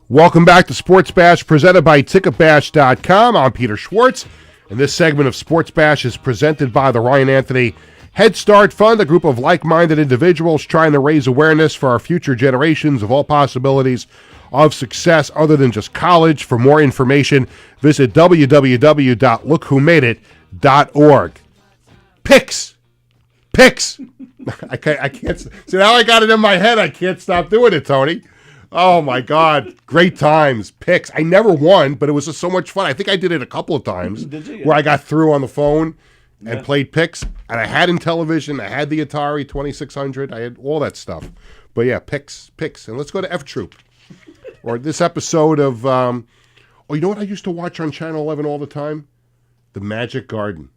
Welcome back to Sports Bash, presented by Ticketbash.com. I'm Peter Schwartz, and this segment of Sports Bash is presented by the Ryan Anthony Head Start Fund, a group of like-minded individuals trying to raise awareness for our future generations of all possibilities of success other than just college. For more information, visit www.lookwhomadeit.org. Picks. I can't. See, now I got it in my head. I can't stop doing it, Tony. Oh, my God. Great times. Picks. I never won, but it was just so much fun. I think I did it a couple of times. Did you? Where I got through on the phone and played picks. And I had in television. I had the Atari 2600. I had all that stuff. But, yeah, picks. And let's go to F Troop. Or this episode of, you know what I used to watch on Channel 11 all the time? The Magic Garden.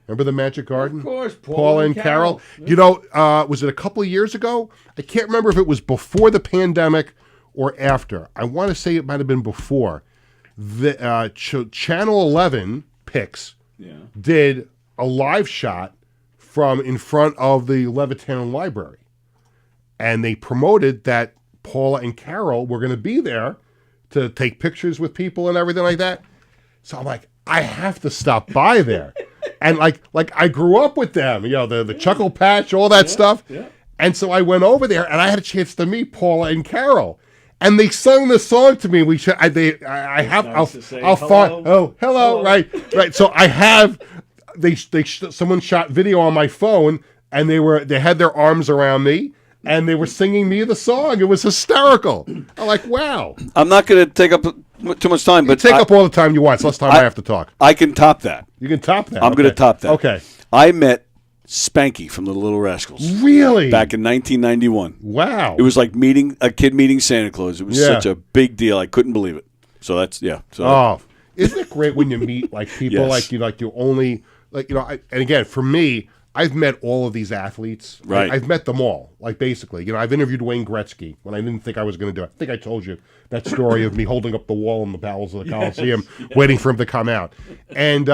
Remember the Magic Garden? Of course, Paula and Carol. You know, was it a couple of years ago? I can't remember if it was before the pandemic or after. I want to say it might have been before. The Channel 11 Picks did a live shot from in front of the Levittown Library. And they promoted that Paula and Carol were going to be there to take pictures with people and everything like that. So I'm like, I have to stop by there. And like I grew up with them, you know, the Chuckle Patch, all that stuff. Yeah. And so I went over there and I had a chance to meet Paula and Carol. And they sung the song to me. I'll find. Oh, hello. Right. So I have. Someone shot video on my phone, and they had their arms around me, and they were singing me the song. It was hysterical. I'm like, wow. I'm not going to take up too much time, but take up all the time you want. It's less time I have to talk. I can top that. You can top that. I'm going to top that. Okay. I met Spanky from the Little Rascals. Really? Back in 1991. Wow. It was like a kid meeting Santa Claus. It was such a big deal. I couldn't believe it. So that's So isn't it great when you meet like people like you only like and again for me, I've met all of these athletes. Right. I've met them all. Like basically, I've interviewed Wayne Gretzky when I didn't think I was going to do it. I think I told you that story of me holding up the wall in the bowels of the Coliseum, waiting for him to come out. And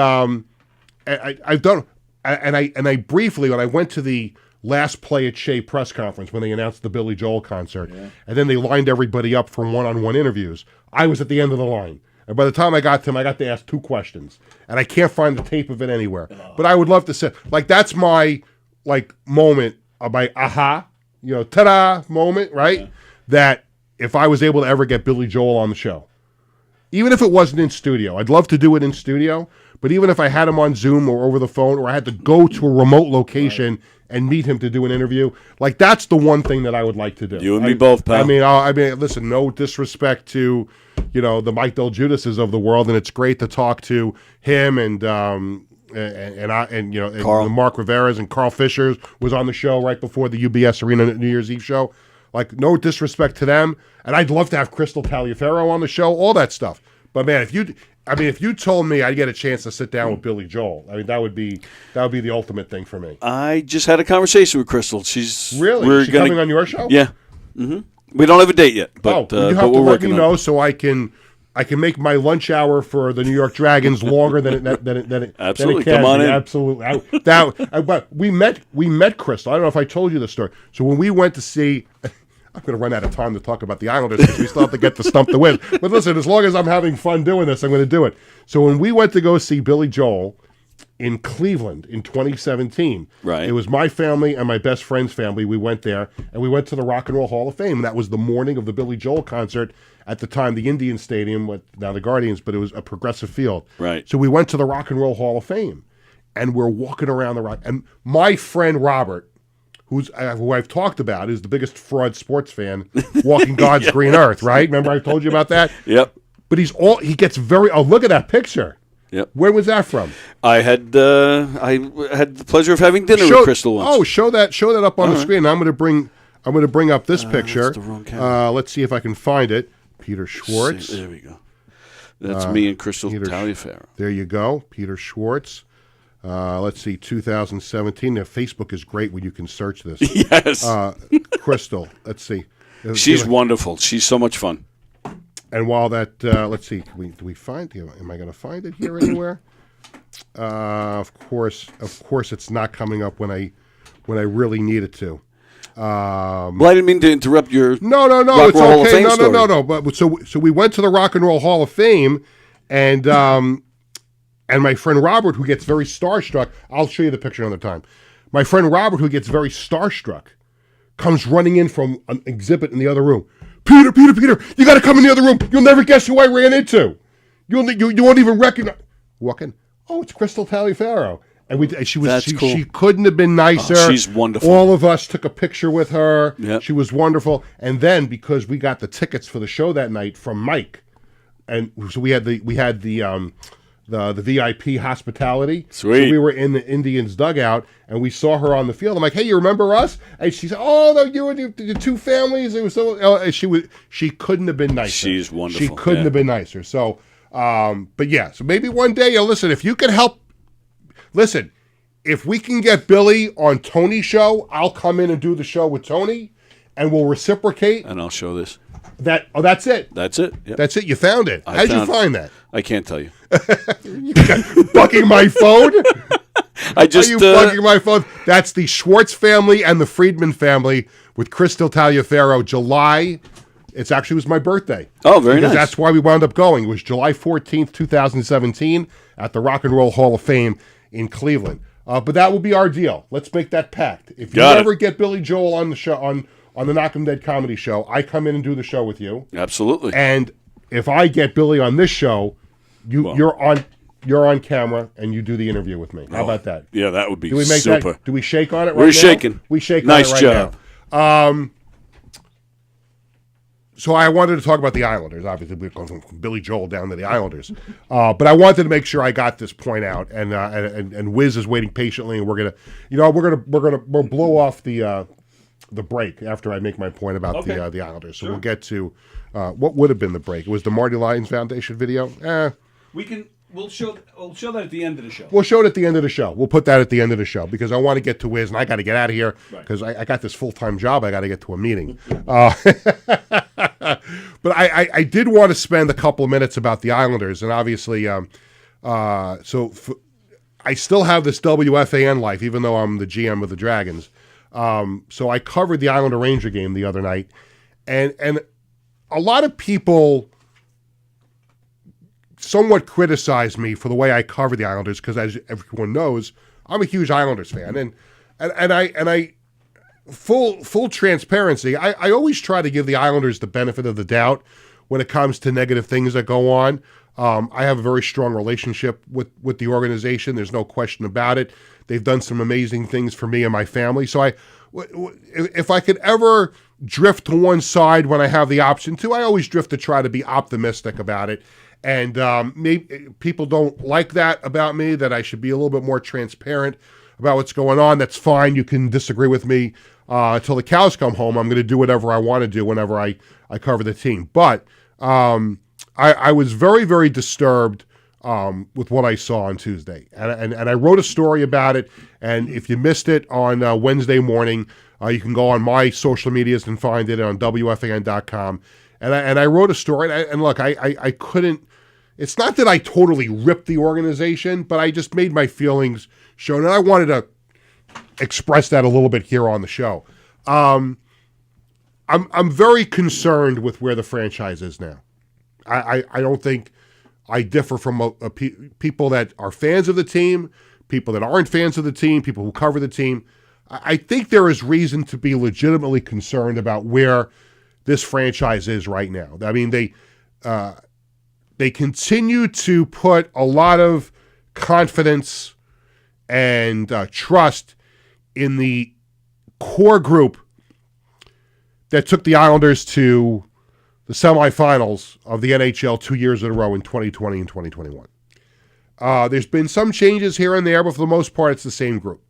I've done. And I briefly, when I went to the last play at Shea press conference when they announced the Billy Joel concert, and then they lined everybody up for one-on-one interviews. I was at the end of the line. And by the time I got to him, I got to ask 2 questions. And I can't find the tape of it anywhere. But I would love to say, like, that's my, like, moment of my aha, ta-da moment, right? Yeah. That if I was able to ever get Billy Joel on the show, even if it wasn't in studio, I'd love to do it in studio, but even if I had him on Zoom or over the phone, or I had to go to a remote location and meet him to do an interview, like, that's the one thing that I would like to do. You and me both, pal. I mean, listen, no disrespect to, the Mike Del Judases of the world, and it's great to talk to him and Carl. And Mark Rivera's and Carl Fisher was on the show right before the UBS Arena New Year's Eve show. Like, no disrespect to them, and I'd love to have Crystal Taliaferro on the show, all that stuff. But man, if you told me I'd get a chance to sit down with Billy Joel, I mean, that would be the ultimate thing for me. I just had a conversation with Crystal. She's coming on your show? Yeah. Mm-hmm. We don't have a date yet, but you have to let me know so I can make my lunch hour for the New York Dragons longer than it Absolutely. Can. Come on in. Absolutely. But we met Crystal. I don't know if I told you the story. So when we went to see, I'm going to run out of time to talk about the Islanders because we still have to get to Stump the Win. But listen, as long as I'm having fun doing this, I'm going to do it. So when we went to go see Billy Joel in Cleveland in 2017, right? It was my family and my best friend's family. We went there, and we went to the Rock and Roll Hall of Fame. And that was the morning of the Billy Joel concert. At the time, the Indian Stadium, now the Guardians, but it was a Progressive Field. Right. So we went to the Rock and Roll Hall of Fame, and we're walking around the rock. And my friend Robert, who I've talked about, is the biggest fraud sports fan walking God's green earth, right? Remember I told you about that? Yep. But he gets very, look at that picture. Yep. Where was that from? I had the pleasure of having dinner with Crystal once. Oh, show that up on the screen. I'm going to bring up this picture. That's the wrong camera. Let's see if I can find it. Peter Schwartz. There we go. That's me and Crystal Taliaferro. There you go, Peter Schwartz. Let's see, 2017. Now, Facebook is great when you can search this. Yes. Crystal, let's see. She's wonderful. She's so much fun. And while that, let's see, do we find it? Am I going to find it here anywhere? Of course, it's not coming up when I really need it to. Well, I didn't mean to interrupt your No, it's okay. No. But so we went to the Rock and Roll Hall of Fame, and my friend Robert, who gets very starstruck, I'll show you the picture another time. My friend Robert, who gets very starstruck, comes running in from an exhibit in the other room. Peter, you got to come in the other room. You'll never guess who I ran into. You won't even recognize. Walk in. Oh, it's Crystal Taliaferro. And she couldn't have been nicer. Oh, she's wonderful. All of us took a picture with her. Yep. She was wonderful. And then because we got the tickets for the show that night from Mike, and so we had the VIP hospitality. Sweet. So we were in the Indians dugout, and we saw her on the field. I'm like, hey, you remember us? And she said, oh, no, you and the two families. It was so. She couldn't have been nicer. She's wonderful. She couldn't have been nicer. So, but yeah. So maybe one day, listen, if you can help. Listen, if we can get Billy on Tony's show, I'll come in and do the show with Tony, and we'll reciprocate. And I'll show this. That's it. That's it. Yep. That's it. You found it. How'd you find that? I can't tell you. Bugging my phone? Are you bugging my phone? That's the Schwartz family and the Friedman family with Crystal Taliaferro. July. It actually was my birthday. Oh, very nice. That's why we wound up going. It was July 14th, 2017 at the Rock and Roll Hall of Fame in Cleveland. But that will be our deal. Let's make that pact. If you ever get Billy Joel on the show, on the Knock 'em Dead comedy show, I come in and do the show with you. Absolutely. And if I get Billy on this show, you're on camera and you do the interview with me. How about that? Yeah, that would be super. Do we shake on it right now? We're shaking. We shake nice on it right job. now. So I wanted to talk about the Islanders. Obviously, we're going from Billy Joel down to the Islanders, but I wanted to make sure I got this point out. And Wiz is waiting patiently, and we'll blow off the break after I make my point about the Islanders. So We'll get to what would have been the break. It was the Marty Lyons Foundation video. We'll show that at the end of the show. We'll show it at the end of the show. We'll put that at the end of the show because I want to get to Wiz, and I got to get out of here because I got this full-time job. I got to get to a meeting. But I did want to spend a couple of minutes about the Islanders, and obviously, I still have this WFAN life, even though I'm the GM of the Dragons. So I covered the Islander Ranger game the other night, and a lot of people somewhat criticized me for the way I covered the Islanders because, as everyone knows, I'm a huge Islanders fan, and I full transparency, I always try to give the Islanders the benefit of the doubt when it comes to negative things that go on. I have a very strong relationship with the organization. There's no question about it. They've done some amazing things for me and my family. So if I could ever drift to one side when I have the option to, I always drift to try to be optimistic about it. And maybe people don't like that about me, that I should be a little bit more transparent about what's going on. That's fine. You can disagree with me until the cows come home. I'm going to do whatever I want to do whenever I cover the team. But I was very, very disturbed with what I saw on Tuesday. And I wrote a story about it. And if you missed it on Wednesday morning, you can go on my social medias and find it on WFAN.com. And I wrote a story. And look, I couldn't. It's not that I totally ripped the organization, but I just made my feelings shown. And I wanted to express that a little bit here on the show. I'm very concerned with where the franchise is now. I don't think I differ from people that are fans of the team, people that aren't fans of the team, people who cover the team. I think there is reason to be legitimately concerned about where this franchise is right now. I mean, they continue to put a lot of confidence and trust in the core group that took the Islanders to the semifinals of the NHL 2 years in a row in 2020 and 2021. There's been some changes here and there, but for the most part, it's the same group.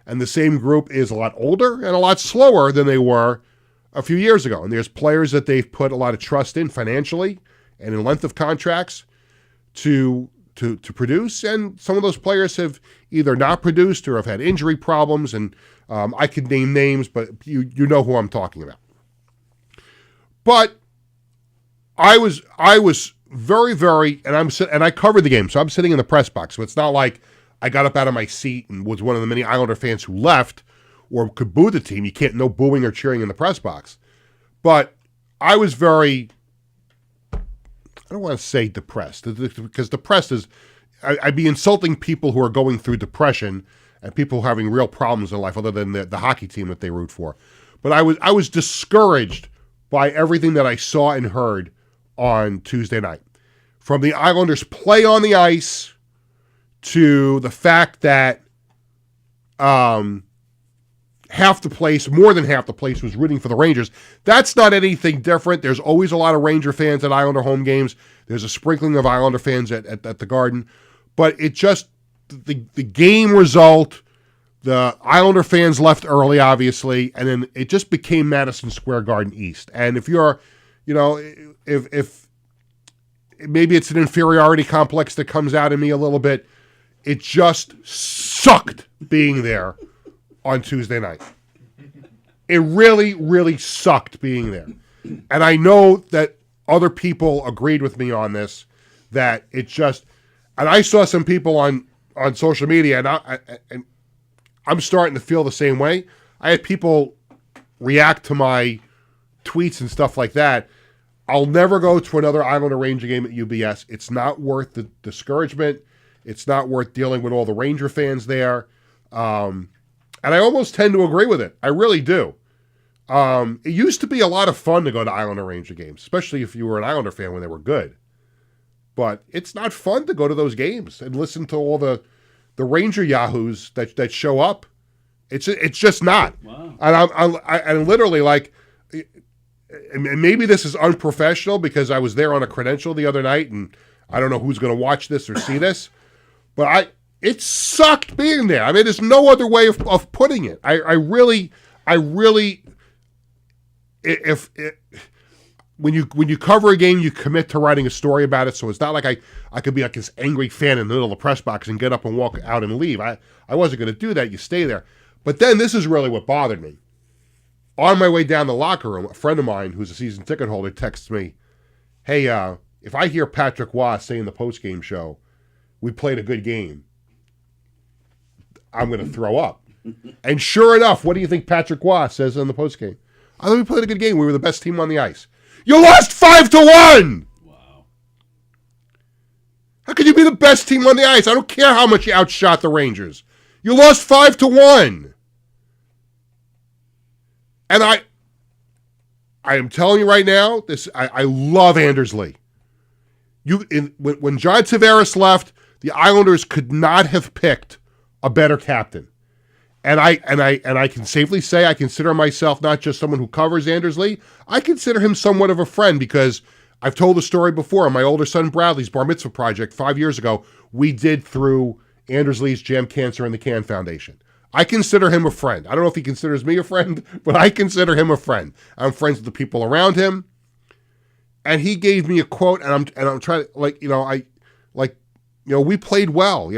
And the same group is a lot older and a lot slower than they were a few years ago. And there's players that they've put a lot of trust in financially and in length of contracts to produce. And some of those players have either not produced or have had injury problems. And I could name names, but you know who I'm talking about. But I was very, very, and I covered the game, so I'm sitting in the press box. So it's not like I got up out of my seat and was one of the many Islander fans who left or could boo the team. You can't, no booing or cheering in the press box. But I was very, I don't want to say depressed, because depressed is, I'd be insulting people who are going through depression and people having real problems in life other than the hockey team that they root for. But I was discouraged by everything that I saw and heard on Tuesday night. From the Islanders' play on the ice to the fact that half the place, more than half the place, was rooting for the Rangers. That's not anything different. There's always a lot of Ranger fans at Islander home games. There's a sprinkling of Islander fans at the Garden. But it just, the game result, the Islander fans left early, obviously, and then it just became Madison Square Garden East. And if you're, if maybe it's an inferiority complex that comes out in me a little bit, it just sucked being there on Tuesday night. It really, really sucked being there. And I know that other people agreed with me on this, that it just, and I saw some people on social media, and I'm starting to feel the same way. I had people react to my tweets and stuff like that. I'll never go to another Islander Ranger game at UBS. It's not worth the discouragement. It's not worth dealing with all the Ranger fans there. And I almost tend to agree with it. I really do. It used to be a lot of fun to go to Islander Ranger games, especially if you were an Islander fan when they were good. But it's not fun to go to those games and listen to all the Ranger yahoos that show up. It's just not. Wow. And I'm literally like, and maybe this is unprofessional because I was there on a credential the other night, and I don't know who's going to watch this or see this, but it sucked being there. I mean, there's no other way of putting it. I really, when you cover a game, you commit to writing a story about it. So it's not like I could be like this angry fan in the middle of the press box and get up and walk out and leave. I wasn't going to do that. You stay there. But then this is really what bothered me. On my way down the locker room, a friend of mine who's a season ticket holder texts me, "Hey, if I hear Patrick Waugh say in the postgame show, we played a good game, I'm going to throw up." And sure enough, what do you think Patrick Waugh says in the postgame? I thought we played a good game. We were the best team on the ice. You lost 5-1! Wow. How could you be the best team on the ice? I don't care how much you outshot the Rangers. You lost 5-1. And I am telling you right now, I love Anders Lee. When John Tavares left, the Islanders could not have picked a better captain. And I can safely say I consider myself not just someone who covers Anders Lee, I consider him somewhat of a friend because I've told the story before. On my older son Bradley's bar mitzvah project 5 years ago, we did through Anders Lee's Jam Cancer and the Can Foundation. I consider him a friend. I don't know if he considers me a friend, but I consider him a friend. I'm friends with the people around him. And he gave me a quote, and I'm trying to we played well. We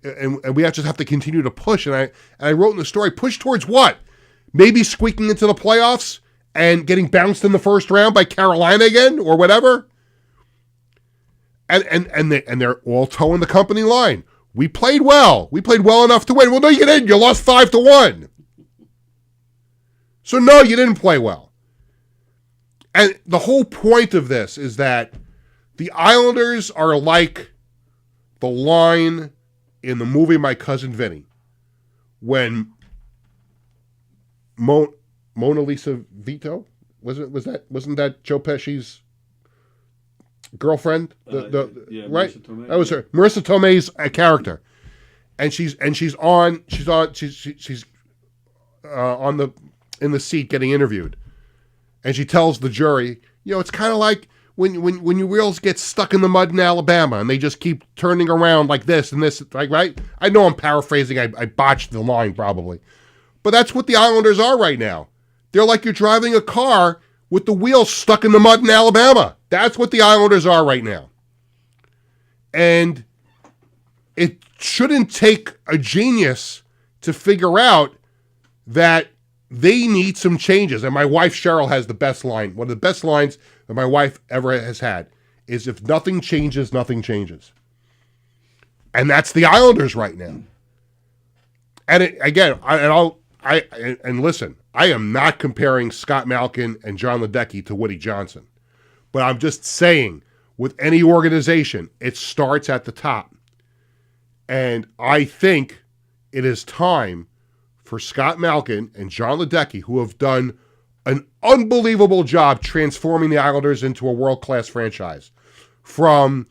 and we just have to continue to push. And I wrote in the story, push towards what? Maybe squeaking into the playoffs and getting bounced in the first round by Carolina again or whatever. And they're all towing the company line. We played well. We played well enough to win. Well, no, you didn't. You lost 5-1. So no, you didn't play well. And the whole point of this is that the Islanders are like the line in the movie My Cousin Vinny when Mona Lisa Vito wasn't that Joe Pesci's girlfriend? Right? That was her. Marissa Tomei's character, and she's on in the seat getting interviewed, and she tells the jury, it's kind of like when your wheels get stuck in the mud in Alabama and they just keep turning around like this and this, like, right? I know I'm paraphrasing. I botched the line probably. But that's what the Islanders are right now. They're like you're driving a car with the wheels stuck in the mud in Alabama. That's what the Islanders are right now. And it shouldn't take a genius to figure out that they need some changes. And my wife, Cheryl, has the best line. One of the best lines that my wife ever has had is, if nothing changes, nothing changes. And that's the Islanders right now. And listen, I am not comparing Scott Malkin and John Ledecky to Woody Johnson. But I'm just saying, with any organization, it starts at the top. And I think it is time for Scott Malkin and John Ledecky, who have done an unbelievable job transforming the Islanders into a world-class franchise. From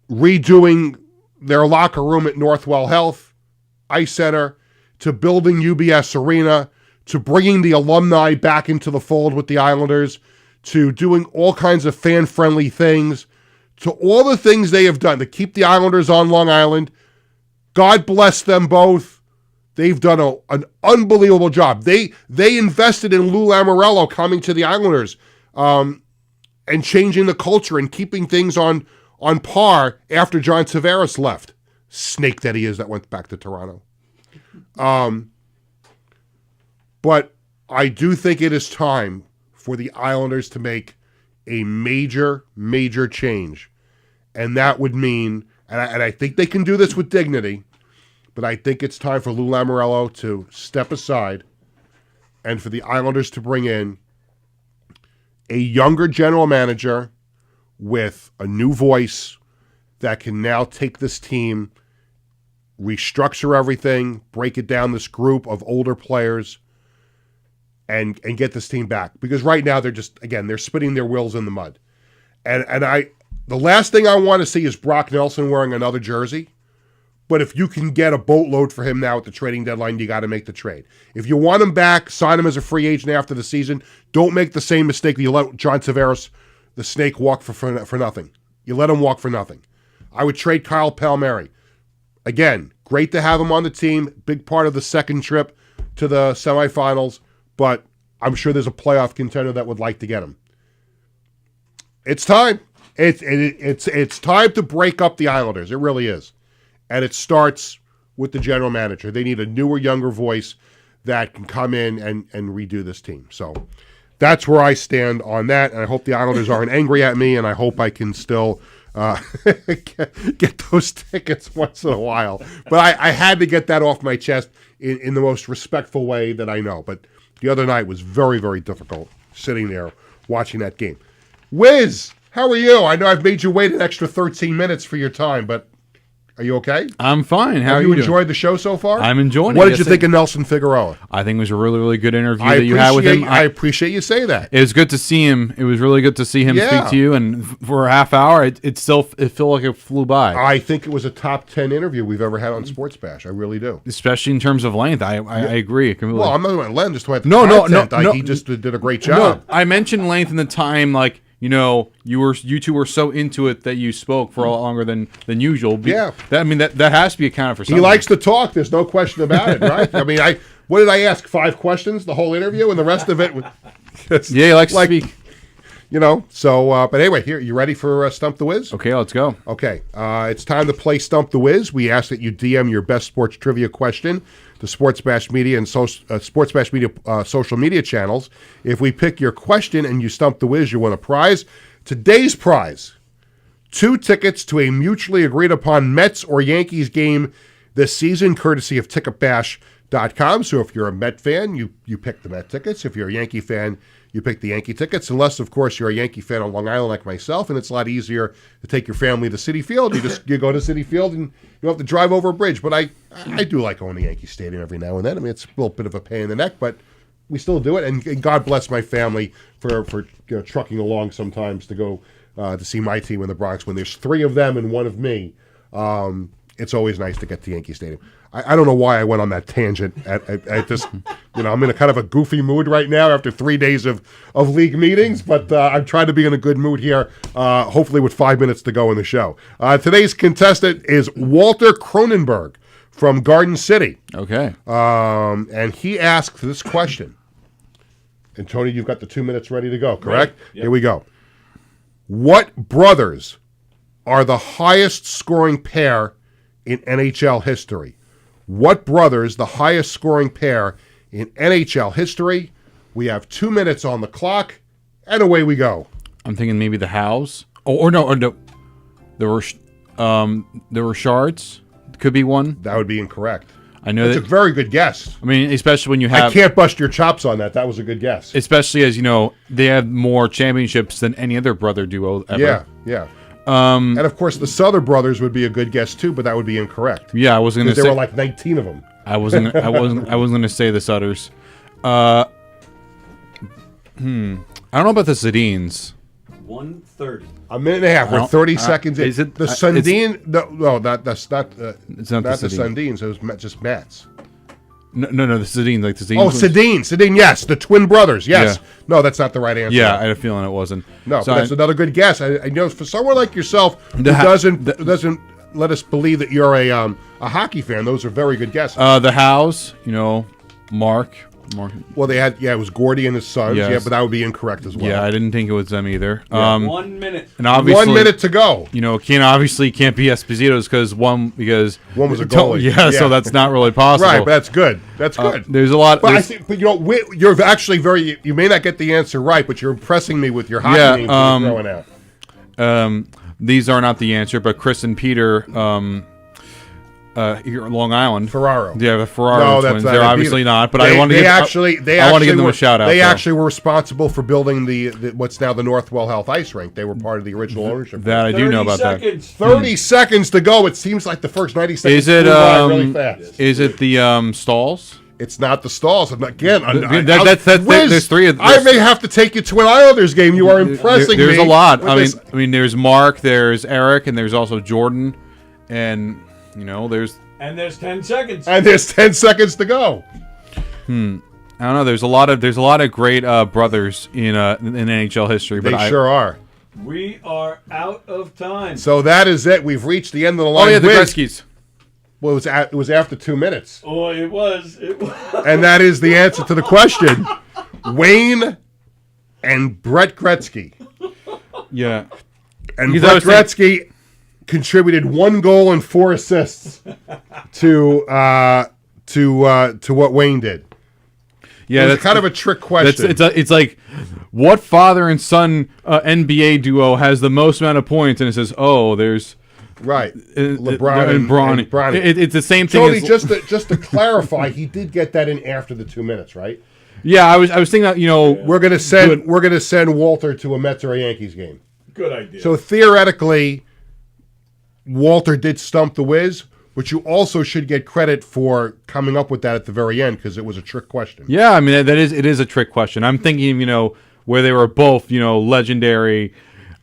redoing their locker room at Northwell Health Ice Center, to building UBS Arena, to bringing the alumni back into the fold with the Islanders, to doing all kinds of fan-friendly things, to all the things they have done to keep the Islanders on Long Island. God bless them both. They've done an unbelievable job. They invested in Lou Lamoriello coming to the Islanders and changing the culture and keeping things on par after John Tavares left. Snake that he is that went back to Toronto. But I do think it is time for the Islanders to make a major, major change. And that would mean, and I think they can do this with dignity, but I think it's time for Lou Lamoriello to step aside and for the Islanders to bring in a younger general manager with a new voice that can now take this team, restructure everything, break it down, this group of older players, and get this team back. Because right now they're just, again, they're spinning their wheels in the mud. And the last thing I want to see is Brock Nelson wearing another jersey. But if you can get a boatload for him now at the trading deadline, you got to make the trade. If you want him back, sign him as a free agent after the season. Don't make the same mistake that you let John Tavares, the snake, walk for nothing. You let him walk for nothing. I would trade Kyle Palmieri. Again, great to have him on the team. Big part of the second trip to the semifinals. But I'm sure there's a playoff contender that would like to get him. It's time. It's time to break up the Islanders. It really is. And it starts with the general manager. They need a newer, younger voice that can come in and redo this team. So that's where I stand on that. And I hope the Islanders aren't angry at me, and I hope I can still get those tickets once in a while. But I had to get that off my chest in the most respectful way that I know. But the other night was very, very difficult sitting there watching that game. Wiz, how are you? I know I've made you wait an extra 13 minutes for your time, but are you okay? I'm fine. How Have are you you doing? enjoyed the show so far? I'm enjoying it. What did you think of Nelson Figueroa? I think it was a really, really good interview that you had with him. I appreciate you say that. It was good to see him. It was really good to see him speak to you. And for a half hour, it felt like it flew by. I think it was a top 10 interview we've ever had on Sports Bash. I really do. Especially in terms of length. I agree. Completely. Well, I'm not about length, just about the No. content. He just did a great job. No, I mentioned length in the time, like, you two were so into it that you spoke for a lot longer than usual. Yeah. That has to be accounted for something. He likes to talk. There's no question about it, right? I mean, what did I ask? 5 questions the whole interview, and the rest of it was he likes to speak. So, but anyway, here, you ready for Stump the Wiz? Okay, let's go. Okay, it's time to play Stump the Wiz. We ask that you DM your best sports trivia question to Sports Bash Media and Sports Bash Media social media channels. If we pick your question and you stump the Wiz, you win a prize. Today's prize, 2 tickets to a mutually agreed upon Mets or Yankees game this season, courtesy of ticketbash.com. So if you're a Met fan, you pick the Met tickets. If you're a Yankee fan, you pick the Yankee tickets, unless, of course, you're a Yankee fan on Long Island like myself, and it's a lot easier to take your family to Citi Field. You go to Citi Field, and you don't have to drive over a bridge. But I do like going to Yankee Stadium every now and then. I mean, it's a little bit of a pain in the neck, but we still do it. And God bless my family for trucking along sometimes to go to see my team in the Bronx. When there's 3 of them and 1 of me, it's always nice to get to Yankee Stadium. I don't know why I went on that tangent at this. I'm in a kind of a goofy mood right now after 3 days of league meetings, but I'm trying to be in a good mood here, hopefully with 5 minutes to go in the show. Today's contestant is Walter Cronenberg from Garden City. Okay. And he asked this question. And Tony, you've got the 2 minutes ready to go, correct? Right. Yep. Here we go. What brothers are the highest scoring pair in NHL history? What brothers, the highest scoring pair in NHL history? We have 2 minutes on the clock, and away we go. I'm thinking maybe the Howes. Or no. There were Schwartz. Could be one. That would be incorrect. I know that's a very good guess. I mean, especially when you have. I can't bust your chops on that. That was a good guess. Especially as they have more championships than any other brother duo ever. Yeah. And of course, the Souther brothers would be a good guess too, but that would be incorrect. Yeah, I was going to say there were like 19 of them. I wasn't going to say the Sutters. I don't know about the Sedines. 1:30. A minute and a half. We're 30 seconds in. Is it the Sundin? No, that's not. It's not the Sundins. It was just Mats. No, the Sedines, like the Sedines. Oh, Sedin, yes, the twin brothers, yes. Yeah. No, that's not the right answer. Yeah, I had a feeling it wasn't. No, so but that's another good guess. I know for someone like yourself who doesn't let us believe that you're a hockey fan, those are very good guesses. The Howes, Mark. Well, they had, it was Gordy and his sons, yes. But that would be incorrect as well. Yeah, I didn't think it was them either. Yeah. 1 minute. And obviously, 1 minute to go. Can't be Esposito's because one was a goalie. Yeah, so that's not really possible. Right, but that's good. That's good. There's a lot. But I think, you're actually you may not get the answer right, but you're impressing me with your hockey names you're throwing out. These are not the answer, but Chris and Peter. Here in Long Island, Ferraro. Yeah, the Ferraro twins. They're obviously not, but I want to give them a shout out. They actually were responsible for building the what's now the Northwell Health Ice Rink. They were part of the original ownership. That I do know about that. 30 seconds to go. It seems like the first 90 seconds flew by really fast. Is it the stalls? It's not the Stalls. Again, there's 3 of them. I may have to take you to an Islanders game. You are impressing me. There's a lot. I mean, there's Mark, there's Eric, and there's also Jordan, and there's 10 seconds. And there's 10 seconds to go. I don't know. There's a lot of great brothers in NHL history. But they sure are. We are out of time. So that is it. We've reached the end of the line. Oh yeah, the Gretzky's. Well, it was after 2 minutes. Oh, it was. And that is the answer to the question. Wayne and Brett Gretzky. Yeah. And Brett Gretzky contributed 1 goal and 4 assists to what Wayne did. Yeah, that's kind of a trick question. It's like, what father and son NBA duo has the most amount of points? And it says, oh, there's right, LeBron and Bronny. It's the same thing. Tony, just to clarify, he did get that in after the 2 minutes, right? Yeah, I was thinking that, we're gonna send Walter to a Mets or a Yankees game. Good idea. So theoretically, Walter did stump the Wiz, but you also should get credit for coming up with that at the very end because it was a trick question. Yeah, I mean it is a trick question. I'm thinking, where they were both, legendary,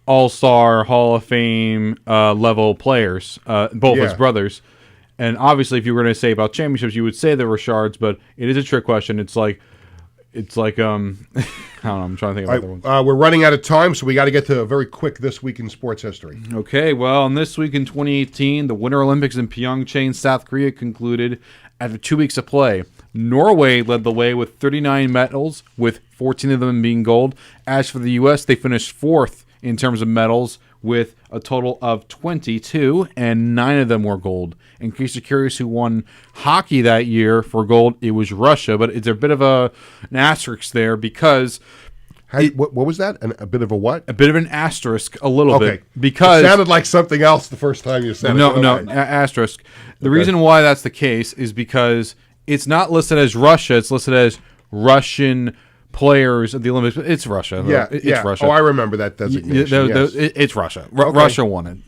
all-star, Hall of Fame level players, both as brothers. And obviously, if you were going to say about championships, you would say they were shards, but it is a trick question. It's like I don't know, I'm trying to think of other ones. We're running out of time, so we got to get to a very quick This Week in Sports History. Okay, well, and this week in 2018, the Winter Olympics in Pyeongchang, South Korea concluded after 2 weeks of play. Norway led the way with 39 medals, with 14 of them being gold. As for the U.S., they finished fourth in terms of medals with a total of 22, and 9 of them were gold. In case you're curious who won hockey that year for gold, it was Russia, but it's a bit of an asterisk there because... What was that? A bit of a what? A bit of an asterisk, a little bit. Because it sounded like something else the first time you said it. No, asterisk. The reason why that's the case is because it's not listed as Russia, it's listed as Russian players at the Olympics. But it's Russia. It's Russia. Oh, I remember that designation. It's Russia. Russia won it.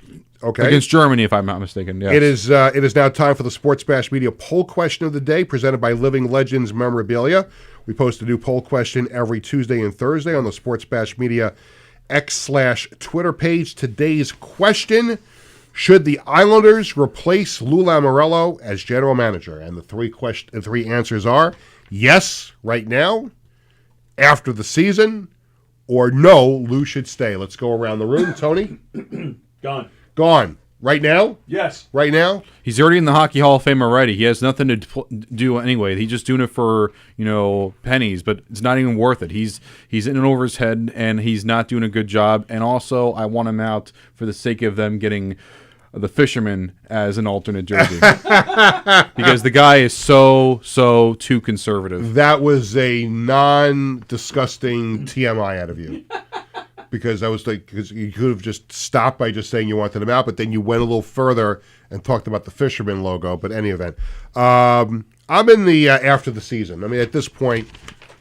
Okay. Against Germany, if I'm not mistaken. Yes. It is now time for the Sports Bash Media poll question of the day, presented by Living Legends Memorabilia. We post a new poll question every Tuesday and Thursday on the Sports Bash Media X/Twitter page. Today's question: should the Islanders replace Lou Lamoriello as general manager? And the three answers are yes, right now, after the season, or no, Lou should stay. Let's go around the room. Tony? Gone. Right now? Yes. Right now? He's already in the Hockey Hall of Fame already. He has nothing to do anyway. He's just doing it for, pennies, but it's not even worth it. He's in and over his head, and he's not doing a good job. And also, I want him out for the sake of them getting the Fisherman as an alternate jersey. Because the guy is so too conservative. That was a non-disgusting TMI out of you. Because because you could have just stopped by just saying you wanted him out, but then you went a little further and talked about the Fisherman logo. But any event, I'm in the after the season. I mean, at this point,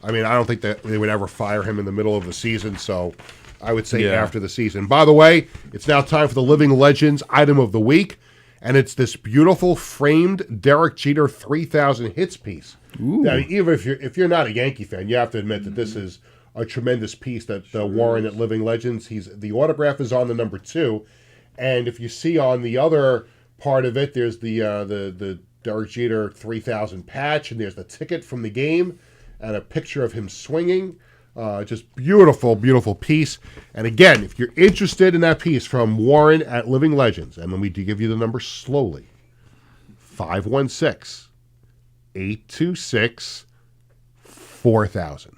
I don't think that they would ever fire him in the middle of the season. So I would say after the season. By the way, it's now time for the Living Legends item of the week, and it's this beautiful framed Derek Jeter 3,000 hits piece. Ooh. Now, even if you're not a Yankee fan, you have to admit that this is a tremendous piece that Warren at Living Legends. The autograph is on the number 2, and if you see on the other part of it, there's the Derek Jeter 3000 patch, and there's the ticket from the game, and a picture of him swinging. Just beautiful, beautiful piece. And again, if you're interested in that piece from Warren at Living Legends, and let me give you the number slowly: 516-826-4000.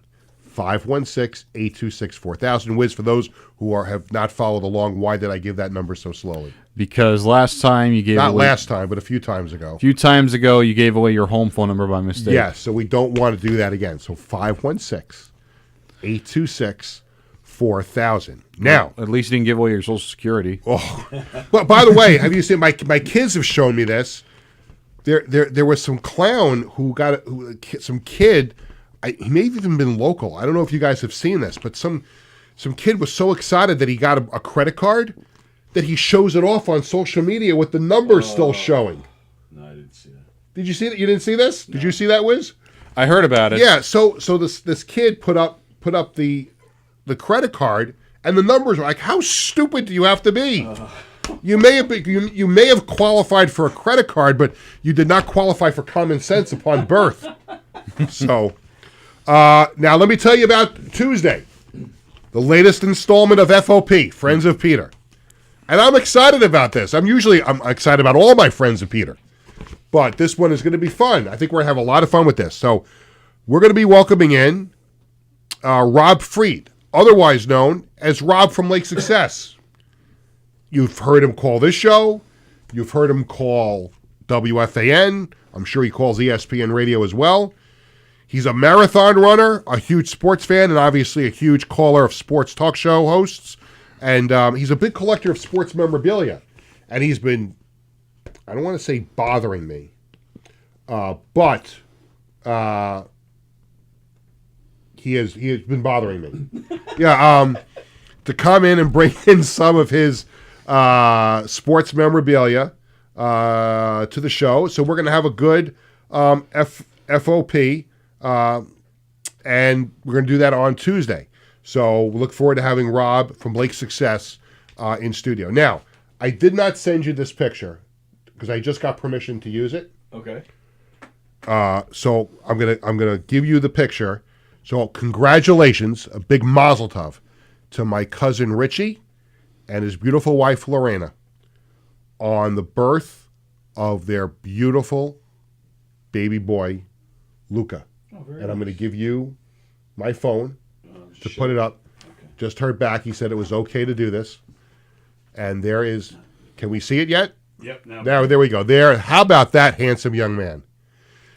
516-826-4000. Wiz, for those who have not followed along, why did I give that number so slowly? Because last time you gave Not last time, but a few times ago. A few times ago, you gave away your home phone number by mistake. Yes, so we don't want to do that again. So 516-826-4000. Now, at least you didn't give away your Social Security. Oh, but by the way, have you seen my kids have shown me this? There was some clown some kid. He may have even been local. I don't know if you guys have seen this, but some kid was so excited that he got a credit card that he shows it off on social media with the numbers still showing. No, I didn't see that. Did you see that? You didn't see this? Did you see that, Wiz? I heard about it. Yeah. So this kid put up the credit card, and the numbers were like, how stupid do you have to be? You may have qualified for a credit card, but you did not qualify for common sense upon birth. So. Now, let me tell you about Tuesday, the latest installment of FOP, Friends of Peter. And I'm excited about this. I'm excited about all my Friends of Peter. But this one is going to be fun. I think we're going to have a lot of fun with this. So we're going to be welcoming in Rob Freed, otherwise known as Rob from Lake Success. You've heard him call this show. You've heard him call WFAN. I'm sure he calls ESPN Radio as well. He's a marathon runner, a huge sports fan, and obviously a huge caller of sports talk show hosts. And he's a big collector of sports memorabilia. And he's been, I don't want to say bothering me, but he has been bothering me. Yeah, to come in and bring in some of his sports memorabilia to the show. So we're going to have a good FOP. And we're going to do that on Tuesday. So we look forward to having Rob from Lake Success in studio. Now, I did not send you this picture because I just got permission to use it. Okay. So I'm gonna give you the picture. So congratulations, a big mazel tov to my cousin Richie and his beautiful wife Lorena on the birth of their beautiful baby boy Luca. And I'm going to give you my phone to put it up. Okay. Just heard back. He said it was okay to do this. And there is, can we see it yet? Yep. Now, there we go. There. How about that handsome young man?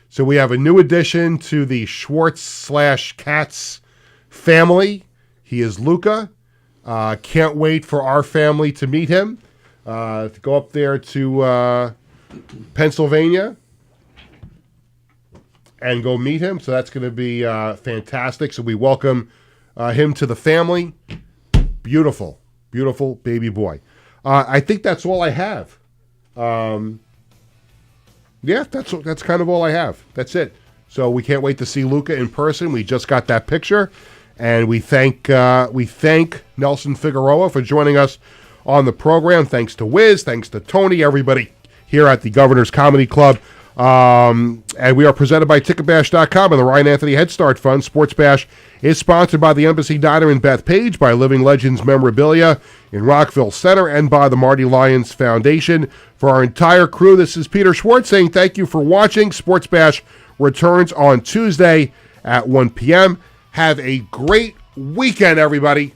So we have a new addition to the Schwartz/Katz family. He is Luca. Can't wait for our family to meet him. To go up there to Pennsylvania and go meet him. So that's going to be fantastic. So we welcome him to the family. Beautiful, beautiful baby boy. I think that's all I have. Yeah, that's kind of all I have. That's it. So we can't wait to see Luca in person. We just got that picture. And we thank Nelson Figueroa for joining us on the program. Thanks to Wiz, thanks to Tony, everybody here at the Governor's Comedy Club. And we are presented by Ticketbash.com and the Ryan Anthony Head Start Fund. Sports Bash is sponsored by the Embassy Diner in Bethpage, by Living Legends Memorabilia in Rockville Center, and by the Marty Lyons Foundation. For our entire crew, this is Peter Schwartz saying thank you for watching. Sports Bash returns on Tuesday at 1 p.m. Have a great weekend, everybody.